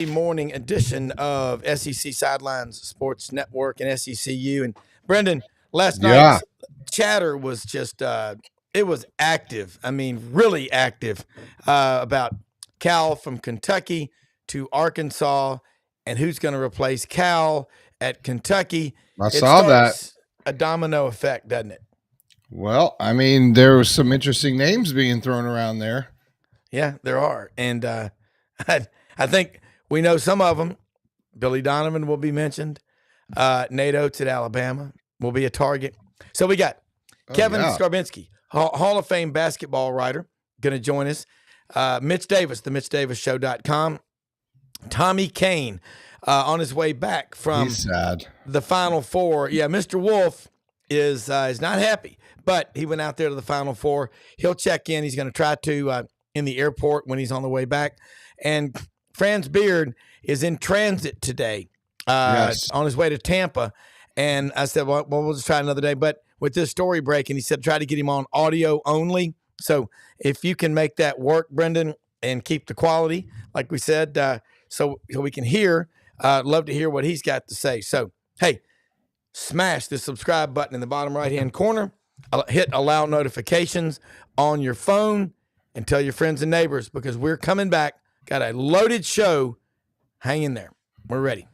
Morning edition of SEC Sidelines Sports Network and SECU. And Brendan, last night's chatter was just it was active. I mean, really active about Cal from Kentucky to Arkansas and who's going to replace Cal at Kentucky. I saw that. A domino effect, doesn't it? Well, I mean, there was some interesting names being thrown around there. Yeah, there are. And I think we know some of them. Billy Donovan will be mentioned. Nate Oates at Alabama will be a target. So we got Kevin Scarbinsky, Hall of Fame basketball writer, going to join us. Mitch Davis, the MitchDavisShow.com. Tommy Kane on his way back from the Final Four. Yeah, Mr. Wolf is not happy, but he went out there to the Final Four. He'll check in. He's going to try to in the airport when he's on the way back. And Franz Beard is in transit today on his way to Tampa. And I said, well, we'll just try another day. But with this story breaking, he said try to get him on audio only. So if you can make that work, Brendan, and keep the quality, like we said, so we can hear, love to hear what he's got to say. So, hey, smash the subscribe button in the bottom right-hand corner. Hit allow notifications on your phone and tell your friends and neighbors because we're coming back. Got a loaded show. Hang in there. We're ready.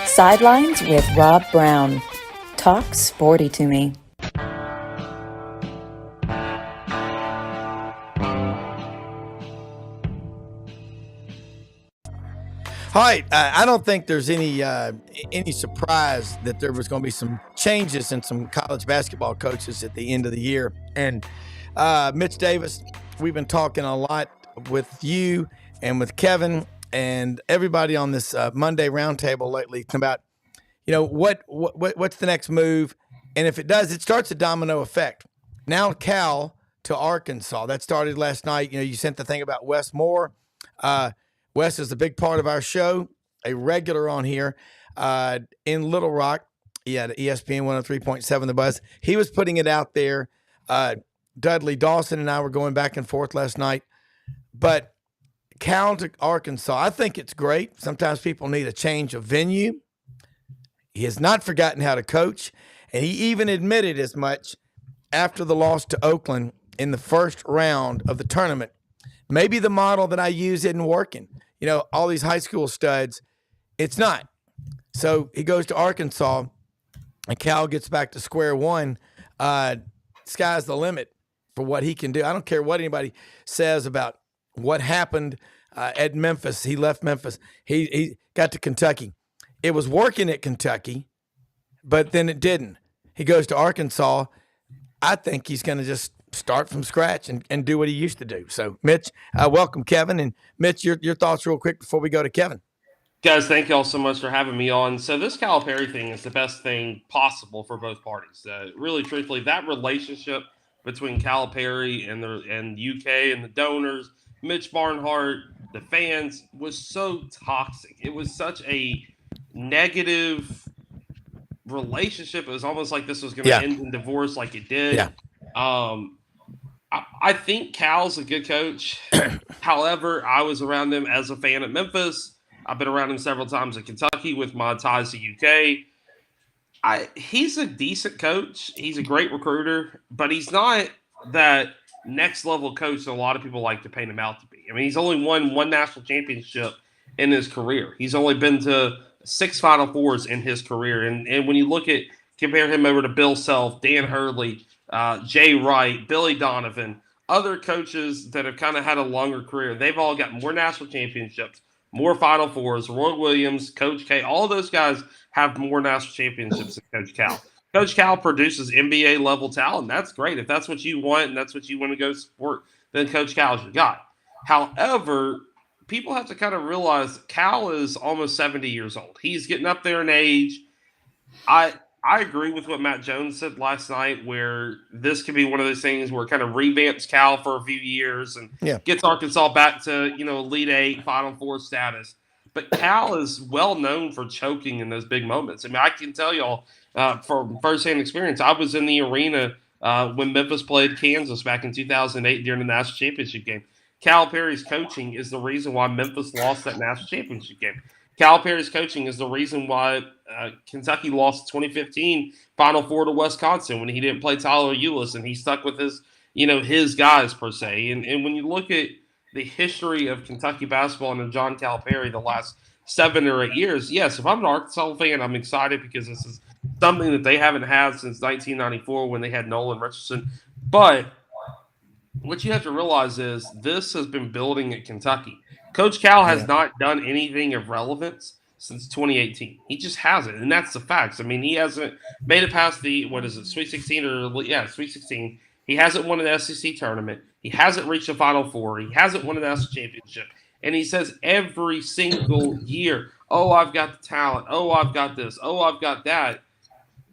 Sidelines with Rob Brown. Talk sporty to me. All right, I don't think there's any surprise that there was going to be some changes in some college basketball coaches at the end of the year. And Mitch Davis, we've been talking a lot with you and with Kevin and everybody on this Monday roundtable lately about, what's the next move? And if it does, it starts a domino effect. Now Cal to Arkansas. That started last night. You sent the thing about Wes Moore. Wes is a big part of our show, a regular on here in Little Rock. Yeah, the ESPN 103.7 The Buzz. He was putting it out there. Dudley Dawson and I were going back and forth last night. But Cal to Arkansas, I think it's great. Sometimes people need a change of venue. He has not forgotten how to coach, and he even admitted as much after the loss to Oakland in the first round of the tournament. Maybe the model that I use isn't working. All these high school studs, it's not. So he goes to Arkansas, and Cal gets back to square one. Sky's the limit for what he can do. I don't care what anybody says about what happened at Memphis. He left Memphis. He got to Kentucky. It was working at Kentucky, but then it didn't. He goes to Arkansas. I think he's going to just start from scratch and do what he used to do. So, Mitch, welcome, Kevin. And, Mitch, your thoughts real quick before we go to Kevin. Guys, thank you all so much for having me on. So this Calipari thing is the best thing possible for both parties. Really, truthfully, that relationship between Calipari and UK and the donors, Mitch Barnhart, the fans, was so toxic. It was such a negative relationship. It was almost like this was going to end in divorce like it did. Yeah. I think Cal's a good coach. However, I was around him as a fan at Memphis. I've been around him several times in Kentucky with my ties to UK. He's a decent coach. He's a great recruiter, but he's not that next level coach that a lot of people like to paint him out to be. I mean, he's only won one national championship in his career. He's only been to 6 Final Fours in his career. And when you compare him over to Bill Self, Dan Hurley, Jay Wright, Billy Donovan, other coaches that have kind of had a longer career, they've all got more national championships, more Final Fours. Roy Williams, Coach K, all those guys have more national championships than Coach Cal. Coach Cal produces NBA level talent. That's great. If that's what you want and that's what you want to go support, then Coach Cal's your guy. However, people have to kind of realize Cal is almost 70 years old. He's getting up there in age. I agree with what Matt Jones said last night, where this could be one of those things where it kind of revamps Cal for a few years and gets Arkansas back to, Elite Eight, Final Four status. But Cal is well known for choking in those big moments. I mean, I can tell y'all from firsthand experience, I was in the arena when Memphis played Kansas back in 2008 during the national championship game. Calipari's coaching is the reason why Memphis lost that national championship game. Calipari's coaching is the reason why Kentucky lost 2015 Final Four to Wisconsin when he didn't play Tyler Ulis and he stuck with his guys per se. And when you look at the history of Kentucky basketball under John Calipari the last 7 or 8 years, yes, if I'm an Arkansas fan, I'm excited because this is something that they haven't had since 1994 when they had Nolan Richardson. But what you have to realize is this has been building at Kentucky. Coach Cal has not done anything of relevance since 2018. He just hasn't, and that's the facts. I mean, he hasn't made it past the, Sweet 16 Sweet 16. He hasn't won an SEC tournament. He hasn't reached the Final Four. He hasn't won a national championship. And he says every single year, oh, I've got the talent. Oh, I've got this. Oh, I've got that.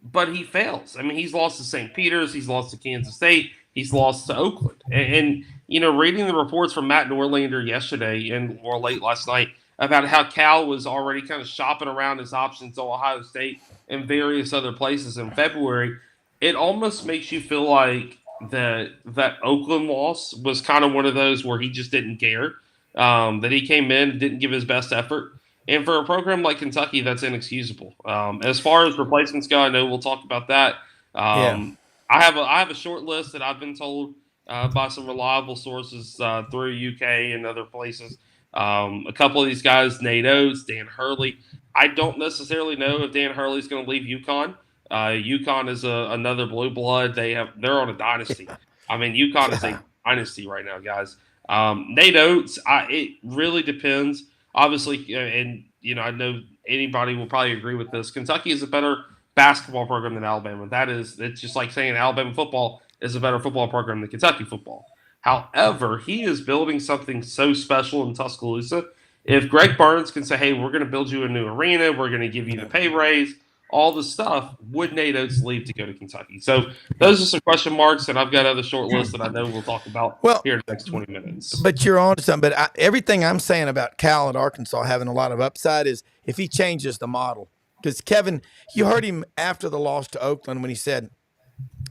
But he fails. I mean, he's lost to St. Peter's. He's lost to Kansas State. He's lost to Oakland. And reading the reports from Matt Norlander yesterday or late last night about how Cal was already kind of shopping around his options to Ohio State and various other places in February, it almost makes you feel like that Oakland loss was kind of one of those where he just didn't care, that he came in, didn't give his best effort. And for a program like Kentucky, that's inexcusable. As far as replacements go, I know we'll talk about that. I have a short list that I've been told by some reliable sources through UK and other places. A couple of these guys, Nate Oates, Dan Hurley. I don't necessarily know if Dan Hurley's going to leave Uconn. Uconn is another blue blood. They're on a dynasty. I mean, Uconn is a dynasty right now, guys. Nate Oates, it really depends. Obviously, and I know anybody will probably agree with this. Kentucky is a better basketball program than Alabama. It's just like saying Alabama football is a better football program than Kentucky football. However, he is building something so special in Tuscaloosa. If Greg Burns can say, hey, we're going to build you a new arena, we're going to give you the pay raise, all the stuff, would Nate Oates leave to go to Kentucky? So those are some question marks, and I've got other short lists that I know we'll talk about here in the next 20 minutes. But you're on to something. But everything I'm saying about Cal and Arkansas having a lot of upside is if he changes the model. Because, Kevin, you heard him after the loss to Oakland when he said,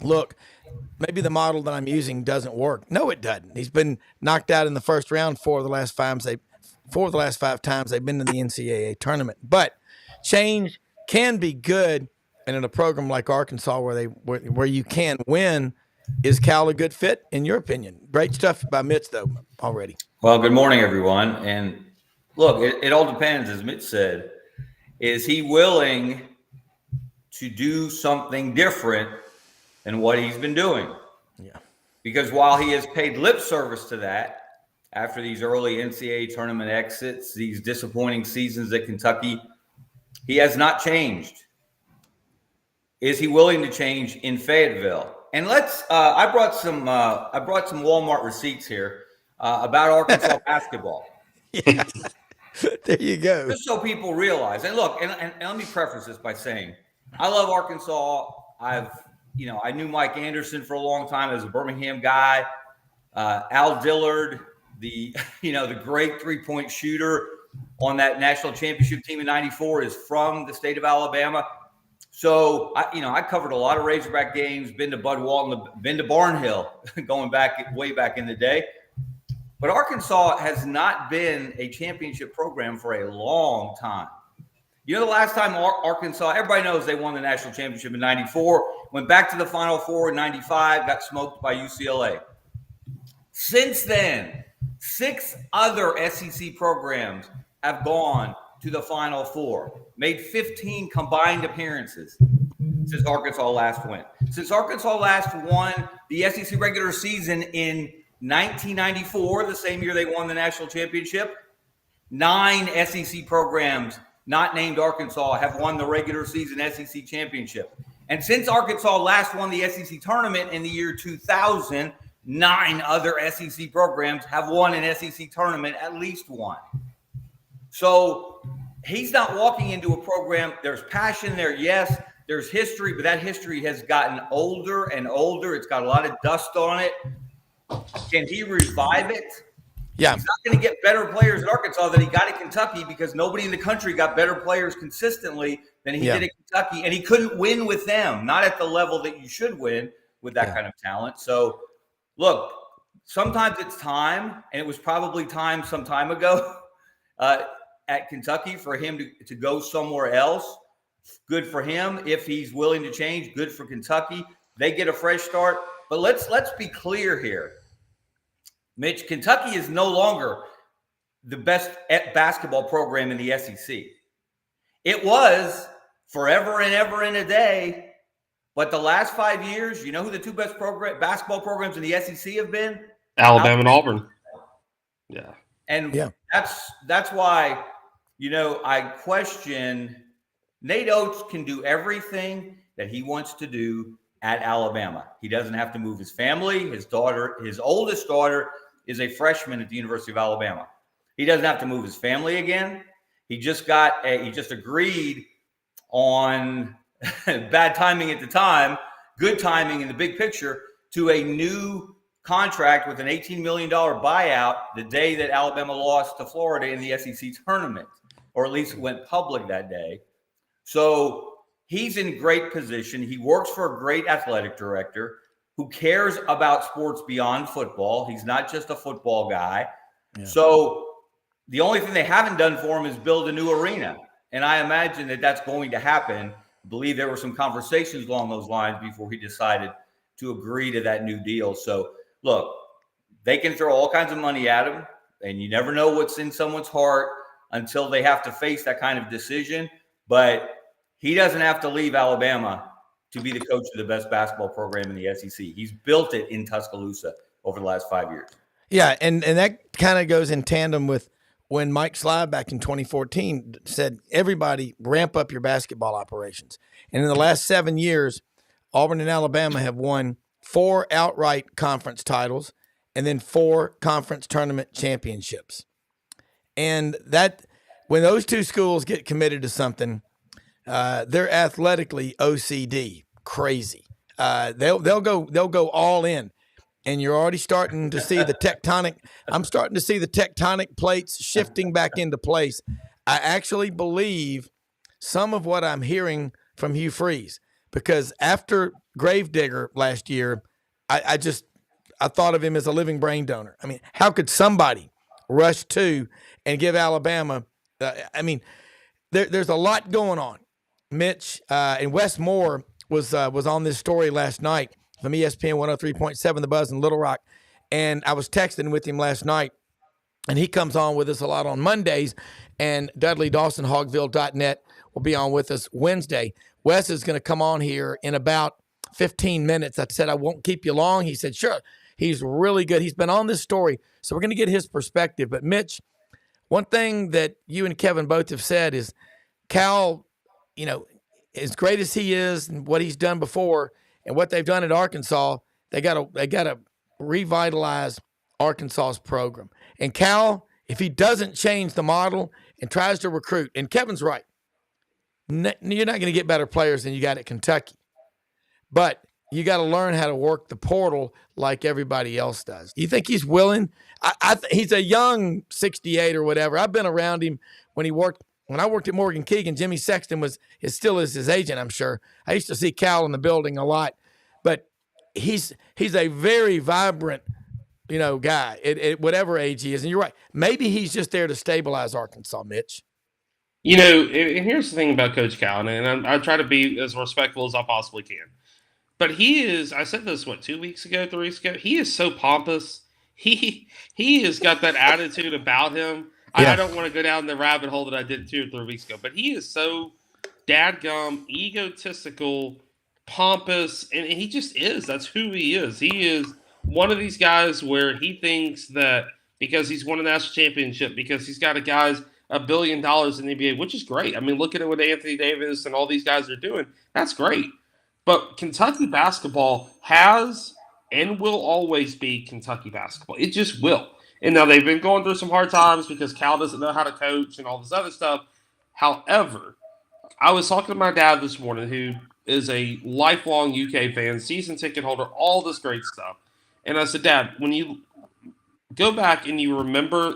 look, maybe the model that I'm using doesn't work. No, it doesn't. He's been knocked out in the first round four of the last 5 times they've been to the NCAA tournament. But change can be good, and in a program like Arkansas where you can win, is Cal a good fit, in your opinion? Great stuff by Mitch, though, already. Well, good morning, everyone. And look, it all depends, as Mitch said. Is he willing to do something different than what he's been doing? Yeah. Because while he has paid lip service to that after these early NCAA tournament exits, these disappointing seasons at Kentucky, he has not changed. Is he willing to change in Fayetteville? And I brought some Walmart receipts here about Arkansas basketball. Yeah. There you go. Just so people realize. And look, and let me preface this by saying, I love Arkansas. I knew Mike Anderson for a long time as a Birmingham guy. Al Dillard, the great three-point shooter on that national championship team in '94, is from the state of Alabama. So I covered a lot of Razorback games. Been to Bud Walton, been to Barnhill, going way back in the day. But Arkansas has not been a championship program for a long time. The last time Arkansas, everybody knows they won the national championship in '94, went back to the Final Four in '95, got smoked by UCLA. Since then, 6 other SEC programs have gone to the Final Four, made 15 combined appearances since Arkansas last went. Since Arkansas last won the SEC regular season in 1994, the same year they won the national championship, 9 SEC programs not named Arkansas have won the regular season SEC championship. And since Arkansas last won the SEC tournament in the year 2000, 9 other SEC programs have won an SEC tournament, at least one. So he's not walking into a program. There's passion there, yes. There's history, but that history has gotten older and older. It's got a lot of dust on it. Can he revive it? Yeah. He's not going to get better players at Arkansas than he got at Kentucky, because nobody in the country got better players consistently than he did at Kentucky. And he couldn't win with them, not at the level that you should win with that kind of talent. So, look, sometimes it's time, and it was probably time some time ago at Kentucky for him to go somewhere else. Good for him. If he's willing to change, good for Kentucky. They get a fresh start. But let's be clear here. Mitch, Kentucky is no longer the best basketball program in the SEC. It was forever and ever and a day. But the last 5 years, you know who the 2 best basketball programs in the SEC have been? Alabama and Auburn. Yeah. And that's why, I question Nate Oates can do everything that he wants to do at Alabama. He doesn't have to move his family. His oldest daughter is a freshman at the University of Alabama. He doesn't have to move his family again. He just agreed on bad timing at the time, good timing in the big picture, to a new contract with an $18 million buyout the day that Alabama lost to Florida in the SEC tournament, or at least went public that day. So he's in great position. He works for a great athletic director who cares about sports beyond football. He's not just a football guy. Yeah. So the only thing they haven't done for him is build a new arena. And I imagine that that's going to happen. I believe there were some conversations along those lines before he decided to agree to that new deal. So, look, they can throw all kinds of money at him, and you never know what's in someone's heart until they have to face that kind of decision. But he doesn't have to leave Alabama to be the coach of the best basketball program in the SEC. He's built it in Tuscaloosa over the last 5 years. Yeah, and that kind of goes in tandem with when Mike Sly back in 2014 said, everybody ramp up your basketball operations. And in the last 7 years, Auburn and Alabama have won 4 outright conference titles and then 4 conference tournament championships. And that when those 2 schools get committed to something, they're athletically OCD crazy. They'll go all in, and you're already starting to see the tectonic. I'm starting to see the tectonic plates shifting back into place. I actually believe some of what I'm hearing from Hugh Freeze, because after Gravedigger last year, I thought of him as a living brain donor. I mean, how could somebody rush to and give Alabama? There's a lot going on. Mitch and Wes Moore was on this story last night from ESPN 103.7 The Buzz in Little Rock, and I was texting with him last night, and he comes on with us a lot on Mondays, and Dudley Dawson, Hogville.net, will be on with us Wednesday. Wes is going to come on here in about 15 minutes. I said, I won't keep you long. He said, sure. He's really good. He's been on this story, so we're going to get his perspective. But, Mitch, one thing that you and Kevin both have said is Cal, as great as he is and what he's done before and what they've done at Arkansas, they got to revitalize Arkansas's program. And Cal, if he doesn't change the model and tries to recruit, and Kevin's right, you're not going to get better players than you got at Kentucky. But you got to learn how to work the portal like everybody else does. You think he's willing? He's a young 68 or whatever. I've been around him when I worked at Morgan Keegan. Jimmy Sexton still is his agent, I'm sure. I used to see Cal in the building a lot. But he's a very vibrant, guy at whatever age he is. And you're right. Maybe he's just there to stabilize Arkansas, Mitch. And here's the thing about Coach Cal, and I try to be as respectful as I possibly can. But he is, I said this, 2 weeks ago, 3 weeks ago? He is so pompous. He has got that attitude about him. Yeah. I don't want to go down the rabbit hole that I did 2 or 3 weeks ago, but he is so dadgum, egotistical, pompous, and he just is. That's who he is. He is one of these guys where he thinks that because he's won a national championship, because he's got $1 billion in the NBA, which is great. I mean, look at it with Anthony Davis and all these guys are doing. That's great. But Kentucky basketball has and will always be Kentucky basketball. It just will. And now they've been going through some hard times because Cal doesn't know how to coach and all this other stuff. However, I was talking to my dad this morning, who is a lifelong UK fan, season ticket holder, all this great stuff. And I said, Dad, when you go back and you remember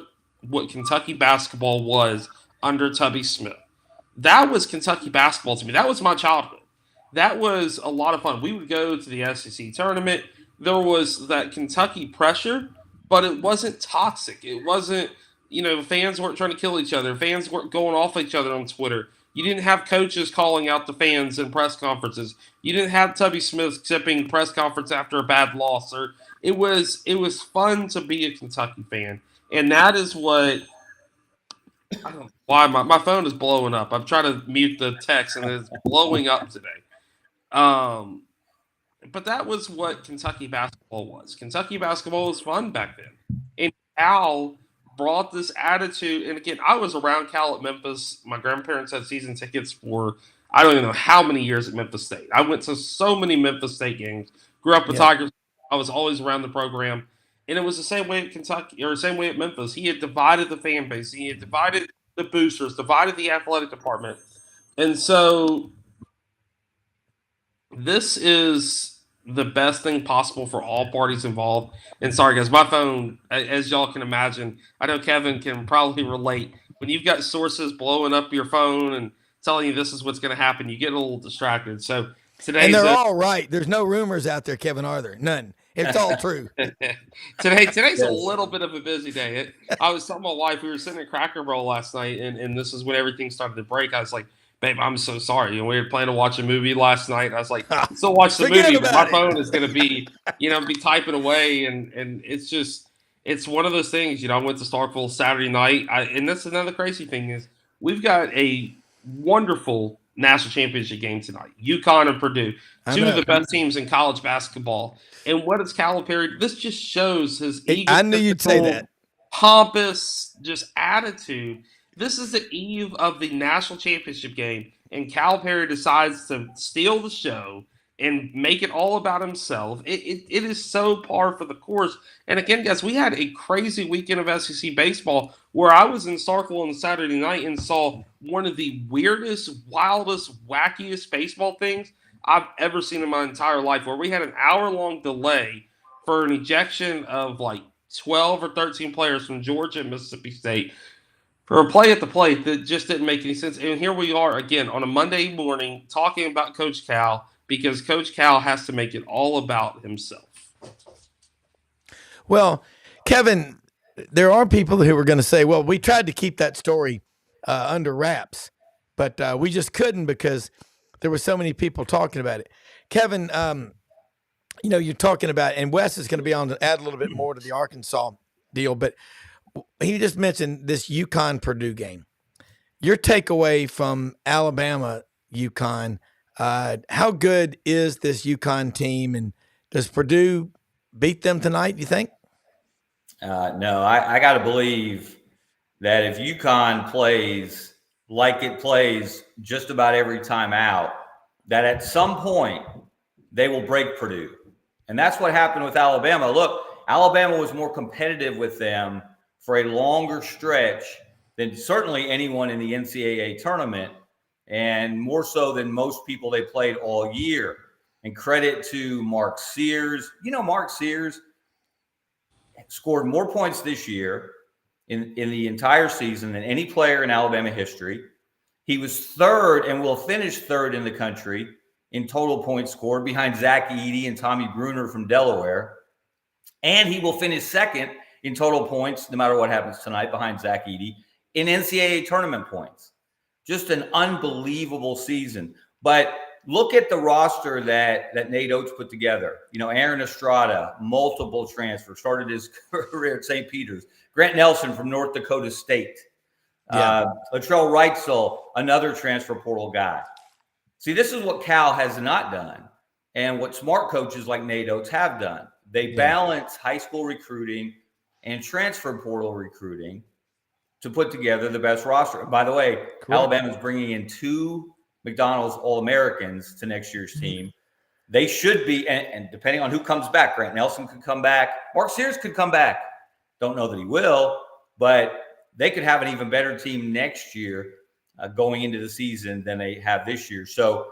what Kentucky basketball was under Tubby Smith, that was Kentucky basketball to me. That was my childhood. That was a lot of fun. We would go to the SEC tournament. There was that Kentucky pressure, but it wasn't toxic. It wasn't, fans weren't trying to kill each other. Fans weren't going off each other on Twitter. You didn't have coaches calling out the fans in press conferences. You didn't have Tubby Smith skipping press conference after a bad loss. Or it was fun to be a Kentucky fan, and that is what. I don't know why my phone is blowing up. I'm trying to mute the text, and it's blowing up today. But that was what Kentucky basketball was. Kentucky basketball was fun back then. And Cal brought this attitude. And again, I was around Cal at Memphis. My grandparents had season tickets for I don't even know how many years at Memphis State. I went to so many Memphis State games. Grew up with Tigers. I was always around the program. And it was the same way at Kentucky, or the same way at Memphis. He had divided the fan base. He had divided the boosters, divided the athletic department. And so this is the best thing possible for all parties involved. And sorry, guys, my phone, as y'all can imagine, I know Kevin can probably relate. When you've got sources blowing up your phone and telling you this is what's going to happen, you get a little distracted. So today, and they're all right. There's no rumors out there, Kevin, are there? None. It's all true. Today's a little bit of a busy day. I was telling my wife, we were sitting at Cracker Barrel last night, and this is when everything started to break. I was like, babe, I'm so sorry. We were planning to watch a movie last night. I was like, still watch the movie, but my phone is going to be, be typing away. And it's one of those things, I went to Starkville Saturday night. And that's another crazy thing is we've got a wonderful national championship game tonight. Uconn and Purdue, two of the best teams in college basketball. And what is Calipari? This just shows his I knew you'd say that. Pompous, just attitude. This is the eve of the national championship game, and Calipari decides to steal the show and make it all about himself. It is so par for the course. And again, guys, we had a crazy weekend of SEC baseball where I was in Starkville on Saturday night and saw one of the weirdest, wildest, wackiest baseball things I've ever seen in my entire life, where we had an hour-long delay for an ejection of like 12 or 13 players from Georgia and Mississippi State for a play at the plate that just didn't make any sense. And here we are again on a Monday morning talking about Coach Cal because Coach Cal has to make it all about himself. Well, Kevin, there are people who are going to say, well, we tried to keep that story under wraps, but we just couldn't because there were so many people talking about it. Kevin, you're talking about, and Wes is going to be on to add a little bit more to the Arkansas deal, but he just mentioned this Uconn-Purdue game. Your takeaway from Alabama, Uconn, how good is this Uconn team, and does Purdue beat them tonight, you think? No, I got to believe that if Uconn plays like it plays just about every time out, that at some point they will break Purdue. And that's what happened with Alabama. Look, Alabama was more competitive with them for a longer stretch than certainly anyone in the NCAA tournament, and more so than most people they played all year. And credit to Mark Sears. Mark Sears scored more points this year in the entire season than any player in Alabama history. He was third and will finish third in the country in total points scored behind Zach Edey and Tommy Bruner from Delaware. And he will finish second in total points, no matter what happens tonight, behind Zach Edey in NCAA tournament points. Just an unbelievable season. But look at the roster that Nate Oates put together. Aaron Estrada, multiple transfers, started his career at St. Peter's. Grant Nelson from North Dakota State. Latrell Wrightsell, another transfer portal guy. See, this is what Cal has not done, and what smart coaches like Nate Oates have done. They balance high school recruiting and transfer portal recruiting to put together the best roster. By the way, Alabama's bringing in 2 McDonald's All-Americans to next year's team. they should be, and depending on who comes back, Grant Nelson could come back. Mark Sears could come back. Don't know that he will, but they could have an even better team next year going into the season than they have this year. So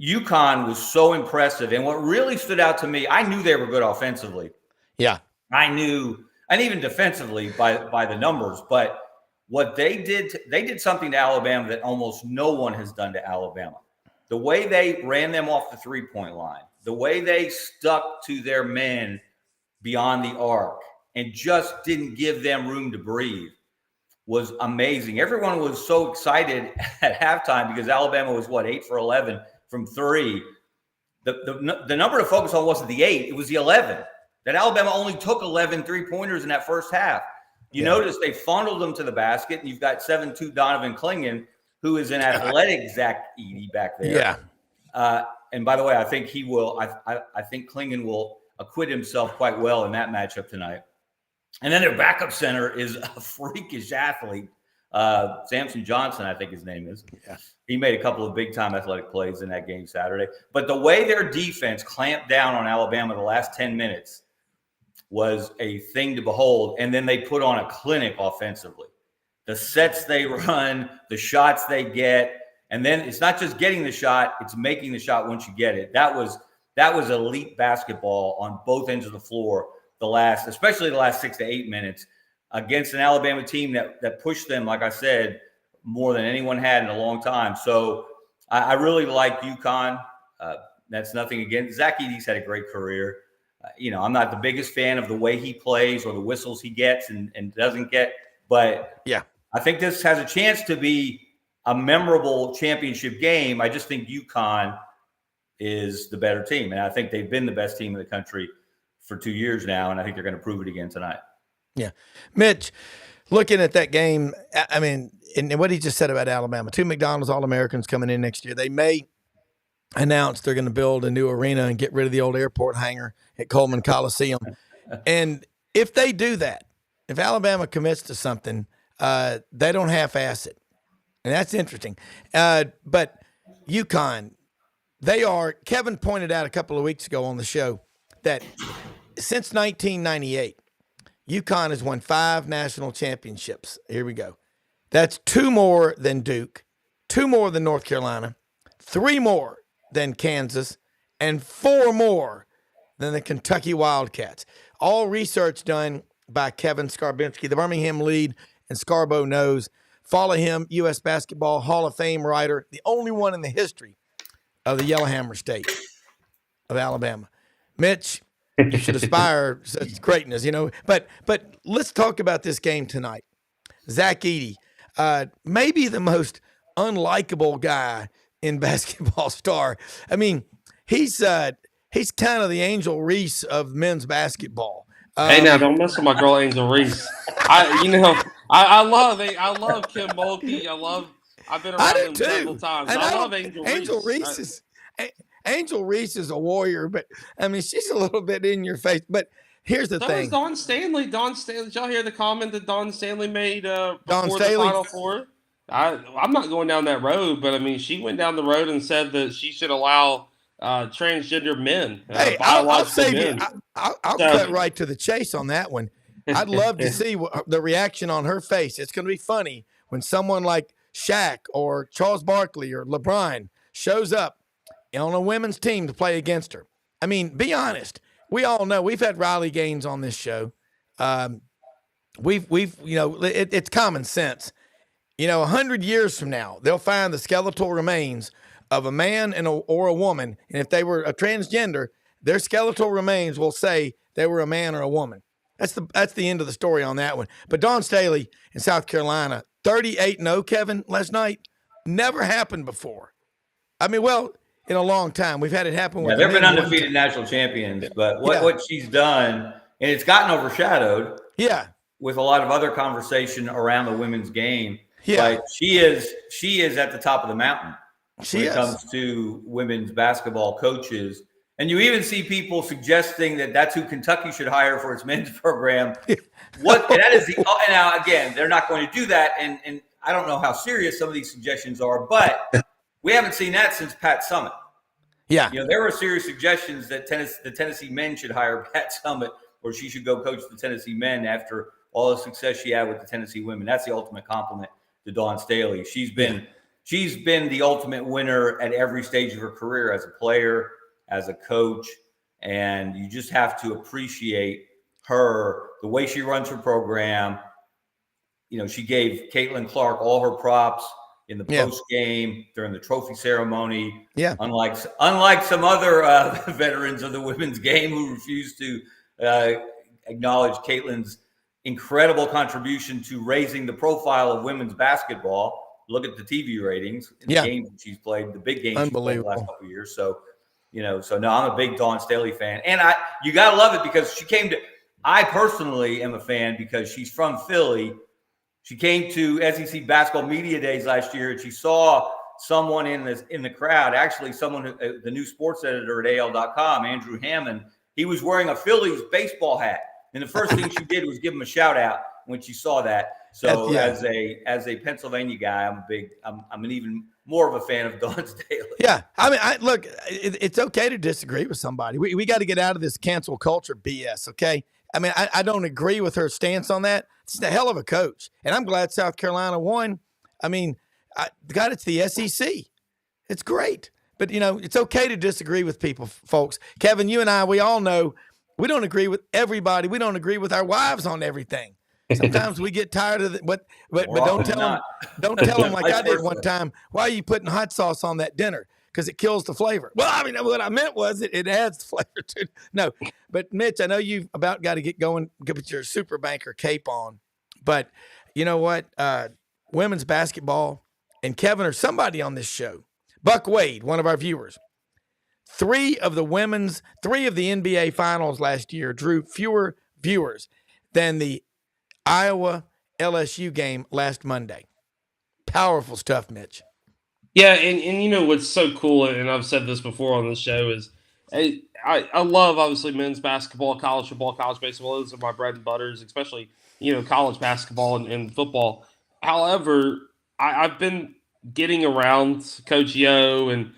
UConn was so impressive. And what really stood out to me, I knew they were good offensively. Yeah. I knew, and even defensively by the numbers, but what they did something to Alabama that almost no one has done to Alabama. The way they ran them off the three-point line, the way they stuck to their men beyond the arc and just didn't give them room to breathe was amazing. Everyone was so excited at halftime because Alabama was, 8 for 11 from three. The number to focus on wasn't the 8, it was the 11. That Alabama only took 11 three-pointers in that first half. You notice they funneled them to the basket, and you've got 7'2" Donovan Clingan, who is an athletic Zach Edey back there. Yeah. And by the way, I think he will. I think Clingan will acquit himself quite well in that matchup tonight. And then their backup center is a freakish athlete, Samson Johnson, I think his name is. Yeah. He made a couple of big-time athletic plays in that game Saturday. But the way their defense clamped down on Alabama the last 10 minutes was a thing to behold. And then they put on a clinic offensively. The sets they run, the shots they get, and then it's not just getting the shot, it's making the shot once you get it. That was elite basketball on both ends of the floor, especially the last 6 to 8 minutes against an Alabama team that pushed them, like I said, more than anyone had in a long time. So I really like UConn. That's nothing against Zach Edey's had a great career. I'm not the biggest fan of the way he plays or the whistles he gets and doesn't get, but yeah, I think this has a chance to be a memorable championship game. I just think UConn is the better team, and I think they've been the best team in the country for 2 years now, and I think they're going to prove it again tonight. Yeah. Mitch, looking at that game, I mean, and what he just said about Alabama, 2 McDonald's All-Americans coming in next year. They may announce they're going to build a new arena and get rid of the old airport hangar at Coleman Coliseum. And if they do that, if Alabama commits to something, they don't half-ass it. And that's interesting. But UConn, Kevin pointed out a couple of weeks ago on the show that since 1998, UConn has won 5 national championships. Here we go. That's 2 more than Duke, 2 more than North Carolina, 3 more than Kansas, and 4 more than the Kentucky Wildcats. All research done by Kevin Scarbinsky, the Birmingham lead, and Scarbo knows. Follow him, U.S. Basketball Hall of Fame writer, the only one in the history of the Yellowhammer State of Alabama. Mitch, you should aspire to such greatness, But let's talk about this game tonight. Zach Edey, maybe the most unlikable guy in Basketball Star. I mean, he's kind of the Angel Reese of men's basketball. Hey, now don't mess with my girl Angel Reese. I love Kim Mulkey. I've been around him several times. And I love Angel Reese. Angel Reese is a warrior, but I mean, she's a little bit in your face. But here's the thing. Was Don Stanley. Did y'all hear the comment that Don Stanley made before the Final Four? I'm not going down that road, but I mean, she went down the road and said that she should allow transgender men. Hey, I'll save you. I'll cut right to the chase on that one. I'd love to see the reaction on her face. It's going to be funny when someone like Shaq or Charles Barkley or LeBron shows up on a women's team to play against her. I mean, be honest. We all know we've had Riley Gaines on this show. It's common sense. 100 years from now, they'll find the skeletal remains of a man or a woman, and if they were a transgender, their skeletal remains will say they were a man or a woman. That's the end of the story on that one. But Dawn Staley in South Carolina, 38-0, Kevin, last night, never happened before. I mean, well, in a long time. We've had it happen. Yeah, they've been undefeated national champions, but what she's done, and it's gotten overshadowed with a lot of other conversation around the women's game. Yeah. Like she is at the top of the mountain when it comes to women's basketball coaches. And you even see people suggesting that that's who Kentucky should hire for its men's program. And now again, they're not going to do that. And I don't know how serious some of these suggestions are, but we haven't seen that since Pat Summitt. Yeah. There were serious suggestions that the Tennessee men should hire Pat Summitt, or she should go coach the Tennessee men after all the success she had with the Tennessee women. That's the ultimate compliment to Dawn Staley. She's been the ultimate winner at every stage of her career as a player, as a coach, and you just have to appreciate her, the way she runs her program. She gave Caitlin Clark all her props in the post game during the trophy ceremony. Yeah. Unlike some other veterans of the women's game who refused to acknowledge Caitlin's incredible contribution to raising the profile of women's basketball. Look at the TV ratings in the games that she's played, the big games she's played the last couple of years. So, no, I'm a big Dawn Staley fan, and you gotta love it because I personally am a fan because she's from Philly. She came to SEC Basketball Media Days last year, and she saw someone in the crowd, actually the new sports editor at AL.com, Andrew Hammond. He was wearing a Phillies baseball hat, and the first thing she did was give him a shout out when she saw that. So as a Pennsylvania guy, I'm an even more of a fan of Dawn Staley. Yeah, I mean, look, it's okay to disagree with somebody. We got to get out of this cancel culture BS. Okay. I mean, I don't agree with her stance on that. She's a hell of a coach, and I'm glad South Carolina won. I mean, God, it's the SEC. It's great. But, it's okay to disagree with people, folks. Kevin, you and I, we all know we don't agree with everybody. We don't agree with our wives on everything. Sometimes we get tired of it, but don't tell them like I did one time, why are you putting hot sauce on that dinner? Because it kills the flavor. Well, I mean, what I meant was it adds the flavor to it. No, but Mitch, I know you've about got to get going, get your super banker cape on. But you know what? Women's basketball and Kevin or somebody on this show, Buck Wade, one of our viewers, three of the NBA finals last year drew fewer viewers than the Iowa LSU game last Monday. Powerful stuff, Mitch. Yeah, and what's so cool, and I've said this before on the show, is I love, obviously, men's basketball, college football, college baseball. Those are my bread and butters, especially, college basketball and football. However, I've been getting around Coach Yo and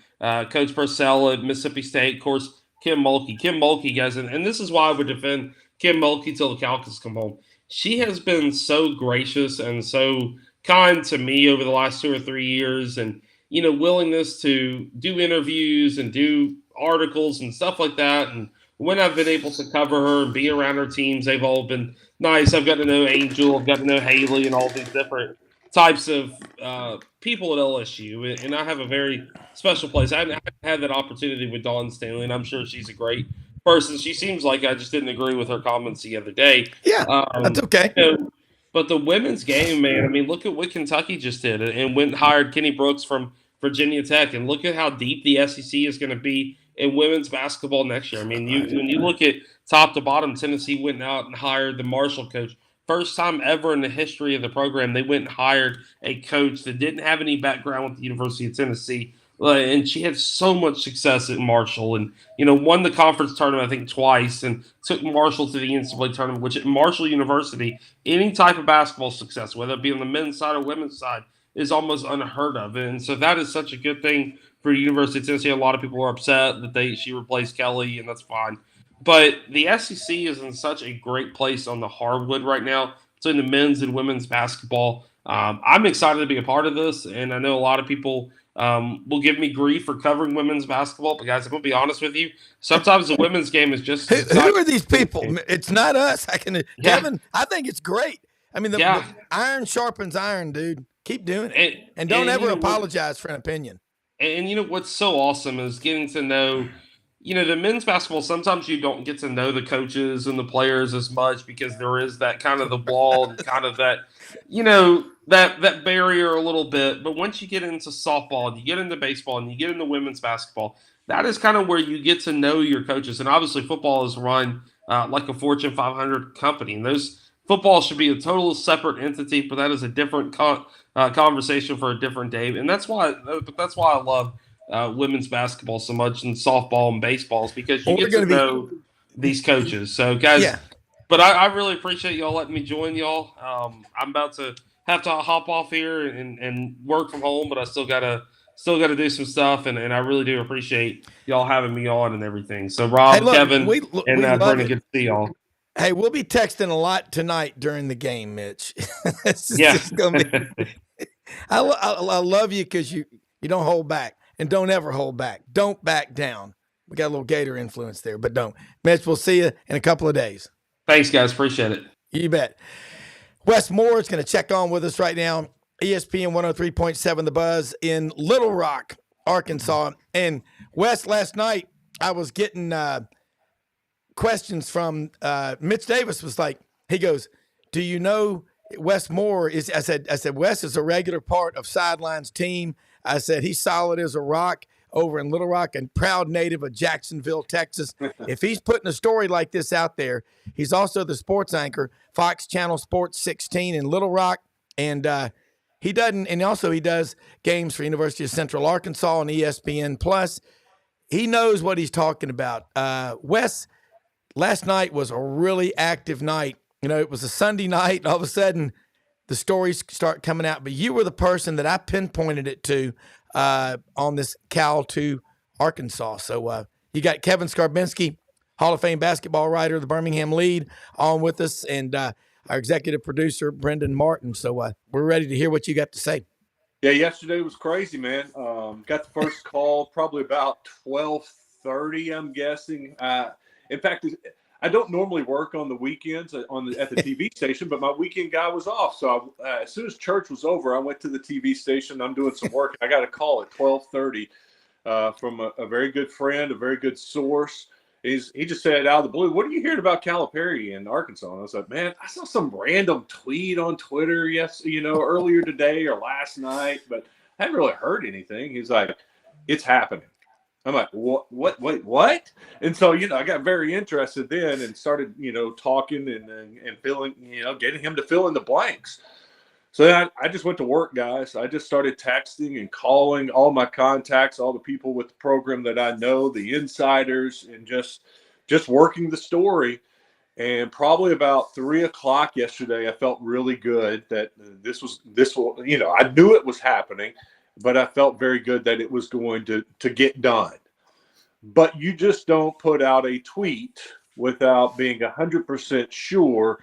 Coach Purcell at Mississippi State, of course, Kim Mulkey, guys, and this is why I would defend Kim Mulkey till the Calcas come home. She has been so gracious and so kind to me over the last 2 or 3 years, and willingness to do interviews and do articles and stuff like that. And when I've been able to cover her and be around her teams, they've all been nice. I've got to know Angel, I've got to know Haley, and all these different types of people at LSU. And I have a very special place. I haven't had that opportunity with Dawn Staley, and I'm sure she's a great person. She seems like I just didn't agree with her comments the other day. Yeah, that's okay. But the women's game, man, I mean, look at what Kentucky just did and went and hired Kenny Brooks from Virginia Tech, and look at how deep the SEC is going to be in women's basketball next year. I mean, when you look at top to bottom, Tennessee went out and hired the Marshall coach. First time ever in the history of the program, they went and hired a coach that didn't have any background with the University of Tennessee. And she had so much success at Marshall and, won the conference tournament, I think, twice and took Marshall to the NCAA tournament, which at Marshall University, any type of basketball success, whether it be on the men's side or women's side, is almost unheard of. And so that is such a good thing for the University of Tennessee. A lot of people are upset that she replaced Kelly, and that's fine. But the SEC is in such a great place on the hardwood right now between the men's and women's basketball. I'm excited to be a part of this, and I know a lot of people will give me grief for covering women's basketball. But, guys, I'm going to be honest with you. Sometimes the women's game is just – Who are these people? It's not us. Kevin, I think it's great. I mean, the iron sharpens iron, dude. Keep doing it. And don't ever apologize for an opinion. And what's so awesome is getting to know, the men's basketball, sometimes you don't get to know the coaches and the players as much because there is that kind of the wall and kind of that, that barrier a little bit. But once you get into softball and you get into baseball and you get into women's basketball, that is kind of where you get to know your coaches. And obviously football is run like a Fortune 500 company. And football should be a total separate entity, but that is a different conversation for a different day. And that's why I love women's basketball so much and softball and baseball is because you get to know these coaches. So, guys, but I really appreciate y'all letting me join y'all. I'm about to have to hop off here and work from home, but I still got to still got to do some stuff, and I really do appreciate y'all having me on and everything. So, Rob, Hey, look, Kevin, and love Brendan, it. good to see y'all. Hey, we'll be texting a lot tonight during the game, Mitch. Yeah. Gonna be, I love you because you don't hold back, and don't ever hold back. Don't back down. We got a little Gator influence there, but don't. Mitch, we'll see you in a couple of days. Thanks, guys. Appreciate it. You bet. Wes Moore is going to check on with us right now. ESPN 103.7 The Buzz in Little Rock, Arkansas. And Wes, last night I was getting questions from Mitch Davis. Was like, he goes, "Do you know Wes Moore is?" I said, Wes is a regular part of Sidelines team. I said he's solid as a rock over in Little Rock and proud native of Jacksonville, Texas. If he's putting a story like this out there, he's also the sports anchor, Fox Channel Sports 16 in Little Rock. And he does games for University of Central Arkansas and ESPN Plus. He knows what he's talking about. Wes, last night was a really active night. You know, it was a Sunday night, and all of a sudden the stories start coming out. But you were the person that I pinpointed it to on this Cal 2 Arkansas. So you got Kevin Scarbinsky, Hall of Fame basketball writer, the Birmingham Lead, on with us, and our executive producer, Brendan Martin. So we're ready to hear what you got to say. Yeah, yesterday was crazy, man. Got the first call probably about 12:30, I'm guessing. In fact, I don't normally work on the weekends at the TV station, but my weekend guy was off. So as soon as church was over, I went to the TV station. I'm doing some work. I got a call at 12:30 from a very good friend, a very good source. He just said out of the blue, "What are you hearing about Calipari in Arkansas?" And I was like, "Man, I saw some random tweet on Twitter earlier today or last night, but I haven't really heard anything." He's like, "It's happening." I'm like, "What? Wait, what?" And so, I got very interested then and started, talking and filling, getting him to fill in the blanks. So then I just went to work, guys. I just started texting and calling all my contacts, all the people with the program that I know, the insiders, and just working the story. And probably about 3:00 yesterday, I felt really good that this will, I knew it was happening, but I felt very good that it was going to get done. But you just don't put out a tweet without being 100% sure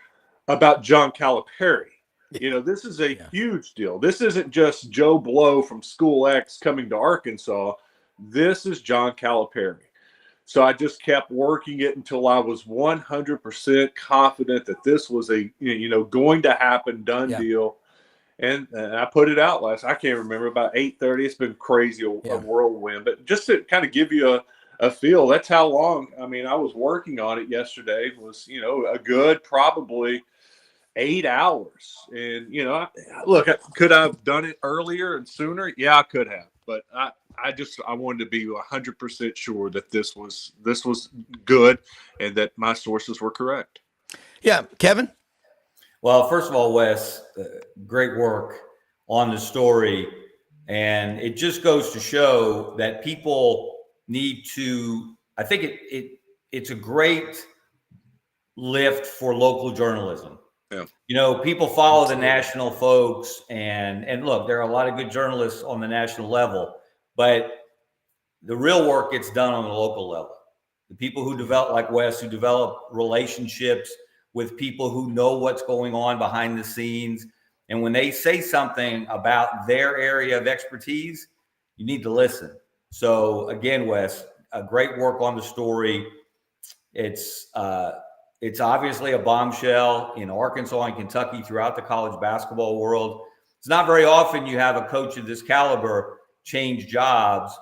about John Calipari. This is a huge deal. This isn't just Joe Blow from School X coming to Arkansas. This is John Calipari. So I just kept working it until I was 100% confident that this was a, going to happen, done deal. And I put it out I can't remember, about 8:30. It's been crazy, a whirlwind. But just to kind of give you a feel, that's how long, I was working on it yesterday. It was, a good probably 8 hours. And, look, could I have done it earlier and sooner? Yeah, I could have. But I wanted to be 100% sure that this was good and that my sources were correct. Yeah. Kevin? Well, first of all, Wes, great work on the story. And it just goes to show that people need to, I think it's a great lift for local journalism. Yeah. People follow the national folks and look, there are a lot of good journalists on the national level, but the real work gets done on the local level. The people who develop, like Wes, who develop relationships with people who know what's going on behind the scenes. And when they say something about their area of expertise, you need to listen. So again, Wes, a great work on the story. It's obviously a bombshell in Arkansas and Kentucky, throughout the college basketball world. It's not very often you have a coach of this caliber change jobs.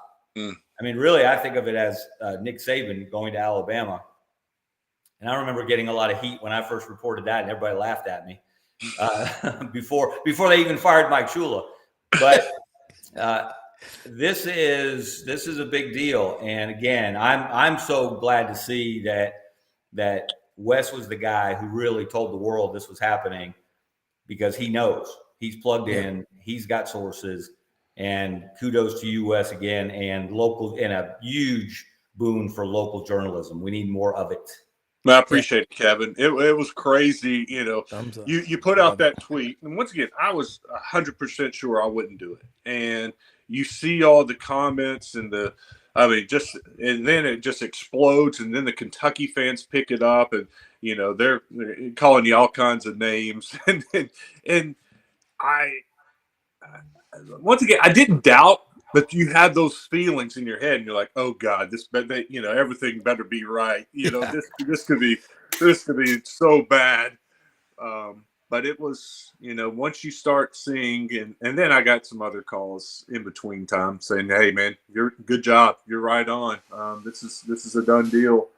Really, I think of it as Nick Saban going to Alabama. And I remember getting a lot of heat when I first reported that, and everybody laughed at me before they even fired Mike Shula. But this is a big deal. And again, I'm so glad to see that Wes was the guy who really told the world this was happening, because he knows, he's plugged in, he's got sources. And kudos to you, Wes, again, and a huge boon for local journalism. We need more of it. I appreciate it, Kevin. It was crazy. You put out that tweet. And once again, I was 100% sure I wouldn't do it. And, you see all the comments and and then it just explodes, and then the Kentucky fans pick it up, and they're calling you all kinds of names, and I once again I didn't doubt, but you had those feelings in your head, and you're like, oh God, everything better be right, this could be so bad. But it was, once you start seeing, and then I got some other calls in between time saying, "Hey, man, good job. You're right on. This is a done deal."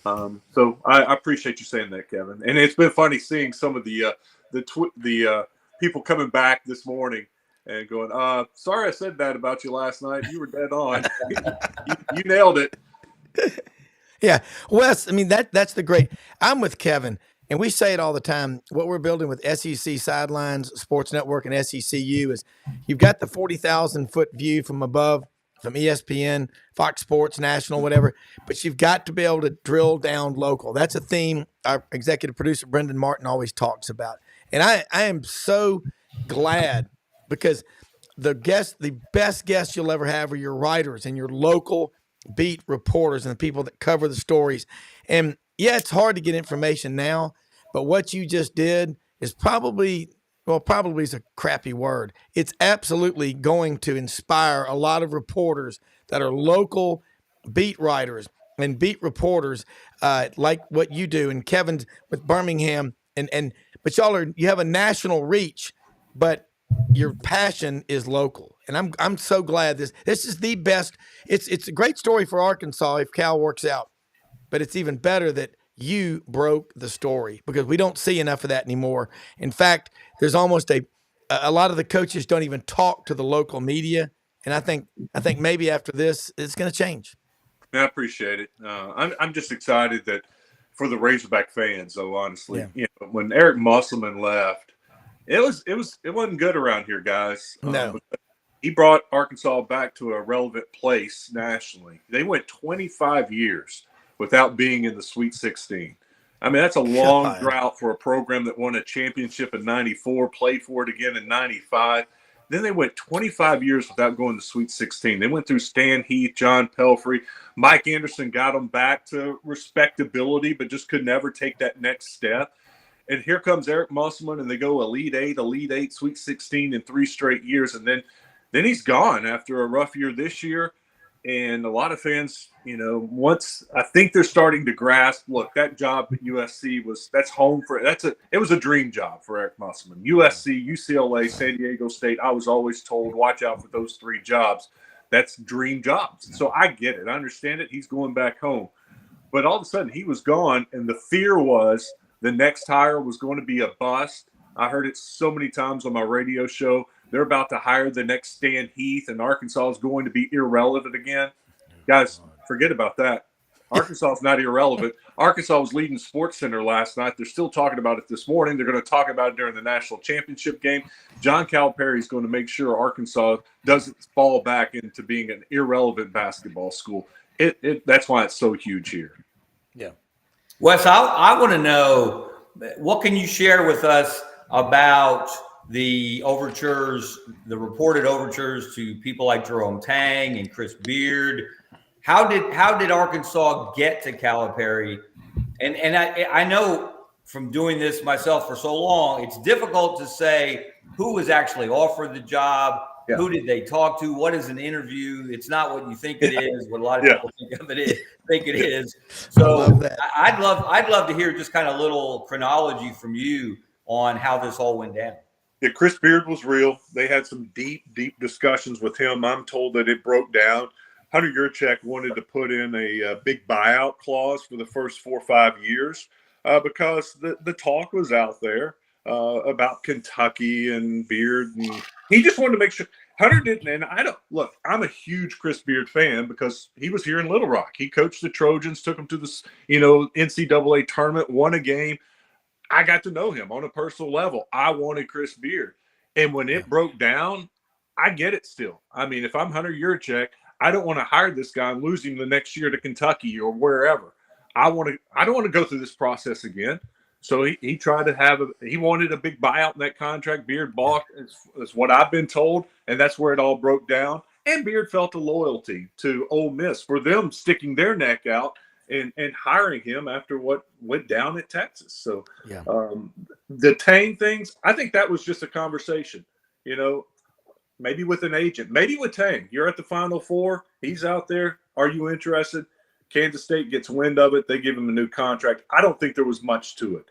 So I appreciate you saying that, Kevin. And it's been funny seeing some of the people coming back this morning and going, "Sorry, I said that about you last night. You were dead on. you nailed it." Yeah, Wes. I mean that's the great. I'm with Kevin. And we say it all the time. What we're building with SEC Sidelines, Sports Network, and SECU is you've got the 40,000-foot view from above, from ESPN, Fox Sports, National, whatever. But you've got to be able to drill down local. That's a theme our executive producer, Brendan Martin, always talks about. And I am so glad because the best guests you'll ever have are your writers and your local beat reporters and the people that cover the stories. And yeah, it's hard to get information now, but what you just did is probably is a crappy word. It's absolutely going to inspire a lot of reporters that are local beat writers and beat reporters like what you do. And Kevin's with Birmingham, but you have a national reach, but your passion is local. And I'm so glad this is the best. It's a great story for Arkansas if Cal works out. But it's even better that you broke the story because we don't see enough of that anymore. In fact, there's almost a lot of the coaches don't even talk to the local media. And I think maybe after this, it's going to change. I appreciate it. I'm just excited that for the Razorback fans, though, honestly, when Eric Musselman left, it wasn't good around here, guys. No. He brought Arkansas back to a relevant place nationally. They went 25 years without being in the Sweet 16. I mean, that's a long drought for a program that won a championship in 94, played for it again in 95. Then they went 25 years without going to Sweet 16. They went through Stan Heath, John Pelfrey. Mike Anderson got them back to respectability, but just could never take that next step. And here comes Eric Musselman, and they go Elite Eight, Sweet 16 in 3 straight years. And then he's gone after a rough year this year. And a lot of fans, once I think they're starting to grasp, look, that job at USC that's home for it. It was a dream job for Eric Musselman. USC, UCLA, San Diego State. I was always told, watch out for those 3 jobs. That's dream jobs. So I get it. I understand it. He's going back home. But all of a sudden he was gone. And the fear was the next hire was going to be a bust. I heard it so many times on my radio show. They're about to hire the next Stan Heath, and Arkansas is going to be irrelevant again. Guys, forget about that. Arkansas is not irrelevant. Arkansas was leading SportsCenter last night. They're still talking about it this morning. They're going to talk about it during the national championship game. John Calipari is going to make sure Arkansas doesn't fall back into being an irrelevant basketball school. That's why it's so huge here. Yeah. Wes, I want to know, what can you share with us about the overtures, the reported overtures to people like Jerome Tang and Chris Beard? How did Arkansas get to Calipari? And I know from doing this myself for so long, it's difficult to say who was actually offered the job. Yeah. Who did they talk to? What is an interview? It's not what you think it is. What a lot of people think it is. So I'd love to hear just kind of a little chronology from you on how this all went down. Yeah, Chris Beard was real. They had some deep discussions with him. I'm told that it broke down. Hunter Yurchek wanted to put in a big buyout clause for the first 4 or 5 years because the talk was out there about Kentucky and Beard. And he just wanted to make sure Hunter didn't. And I'm a huge Chris Beard fan because he was here in Little Rock. He coached the Trojans, took them to the NCAA tournament, won a game. I got to know him on a personal level. I wanted Chris Beard. And when it broke down, I get it still. I mean, if I'm Hunter Yurchek, I don't want to hire this guy and lose him the next year to Kentucky or wherever. I don't want to go through this process again. So he tried to he wanted a big buyout in that contract. Beard balked is what I've been told. And that's where it all broke down. And Beard felt a loyalty to Ole Miss for them sticking their neck out and hiring him after what went down at Texas. So the Tang things, I think that was just a conversation, maybe with an agent, maybe with Tang. You're at the Final Four. He's out there. Are you interested? Kansas State gets wind of it. They give him a new contract. I don't think there was much to it.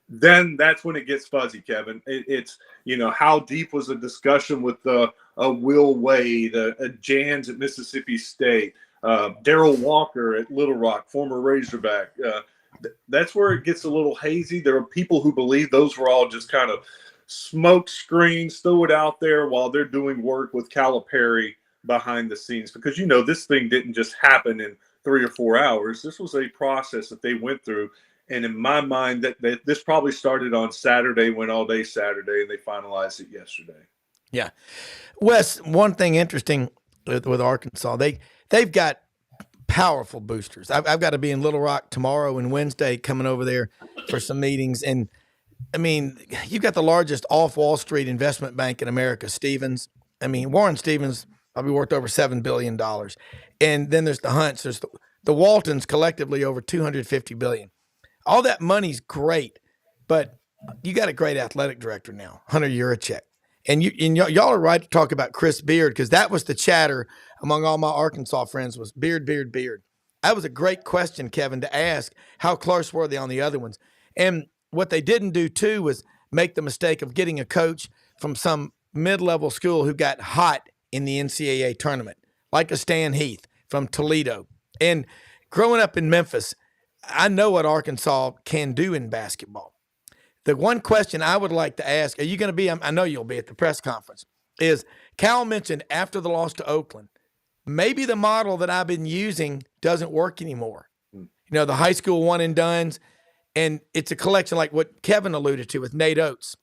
Then that's when it gets fuzzy, Kevin. It's how deep was the discussion with Will Wade, Jans at Mississippi State, Darrell Walker at Little Rock, former Razorback. That's where it gets a little hazy. There are people who believe those were all just kind of smoke screens, throw it out there while they're doing work with Calipari behind the scenes. Because, this thing didn't just happen in 3 or 4 hours. This was a process that they went through. And in my mind, that this probably started on Saturday, went all day Saturday, and they finalized it yesterday. Yeah. Wes, one thing interesting with Arkansas, they've got powerful boosters. I've got to be in Little Rock tomorrow and Wednesday coming over there for some meetings. And, I mean, you've got the largest off-Wall Street investment bank in America, Stevens. I mean, Warren Stevens probably worth over $7 billion. And then there's the Hunts. There's the Waltons collectively over $250 billion. All that money's great, but you got a great athletic director now, Hunter Yurachek. And y'all are right to talk about Chris Beard, because that was the chatter among all my Arkansas friends was Beard. That was a great question, Kevin, to ask. How close were they on the other ones? And what they didn't do, too, was make the mistake of getting a coach from some mid-level school who got hot in the NCAA tournament, like a Stan Heath from Toledo. And growing up in Memphis, I know what Arkansas can do in basketball. The one question I would like to ask, are you going to be, I know you'll be at the press conference, is Cal mentioned after the loss to Oakland, maybe the model that I've been using doesn't work anymore. The high school one and dones, and it's a collection like what Kevin alluded to with Nate Oates.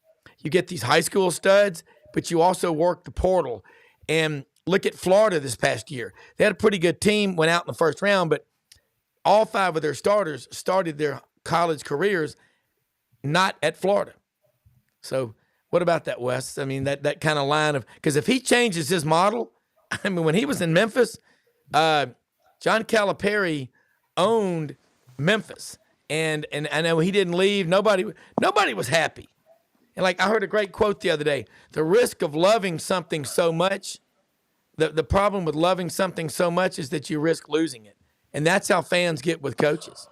You get these high school studs, but you also work the portal. And look at Florida this past year. They had a pretty good team, went out in the first round, but all 5 of their starters started their college careers not at Florida. So what about that, Wes? I mean, that kind of line of – because if he changes his model, I mean, when he was in Memphis, John Calipari owned Memphis. And I know he didn't leave. Nobody was happy. And like I heard a great quote the other day, the risk of loving something so much, the problem with loving something so much is that you risk losing it. And that's how fans get with coaches.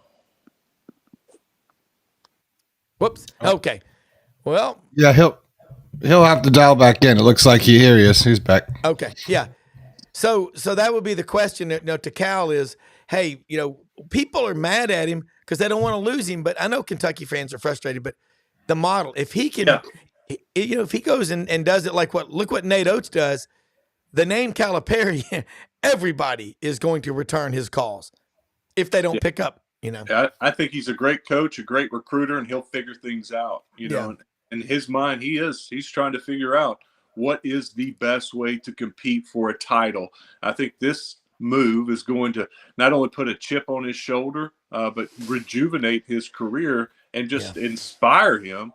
Whoops. Okay. Well. Yeah, he'll have to dial back in. It looks like he hears us. He's back. Okay. Yeah. So that would be the question to Cal is, hey, people are mad at him because they don't want to lose him. But I know Kentucky fans are frustrated. But the model, if he can, if he goes and does it look what Nate Oates does, the name Calipari, everybody is going to return his calls if they don't pick up, I think he's a great coach, a great recruiter, and he'll figure things out, know. In his mind, he's trying to figure out what is the best way to compete for a title. I think this move is going to not only put a chip on his shoulder, but rejuvenate his career and just inspire him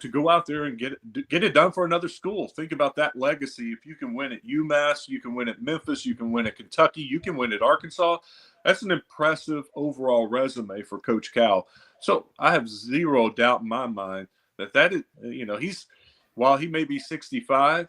to go out there and get it done for another school. Think about that legacy. If you can win at UMass, you can win at Memphis, you can win at Kentucky, you can win at Arkansas. That's an impressive overall resume for Coach Cal. So I have zero doubt in my mind that is, while he may be 65,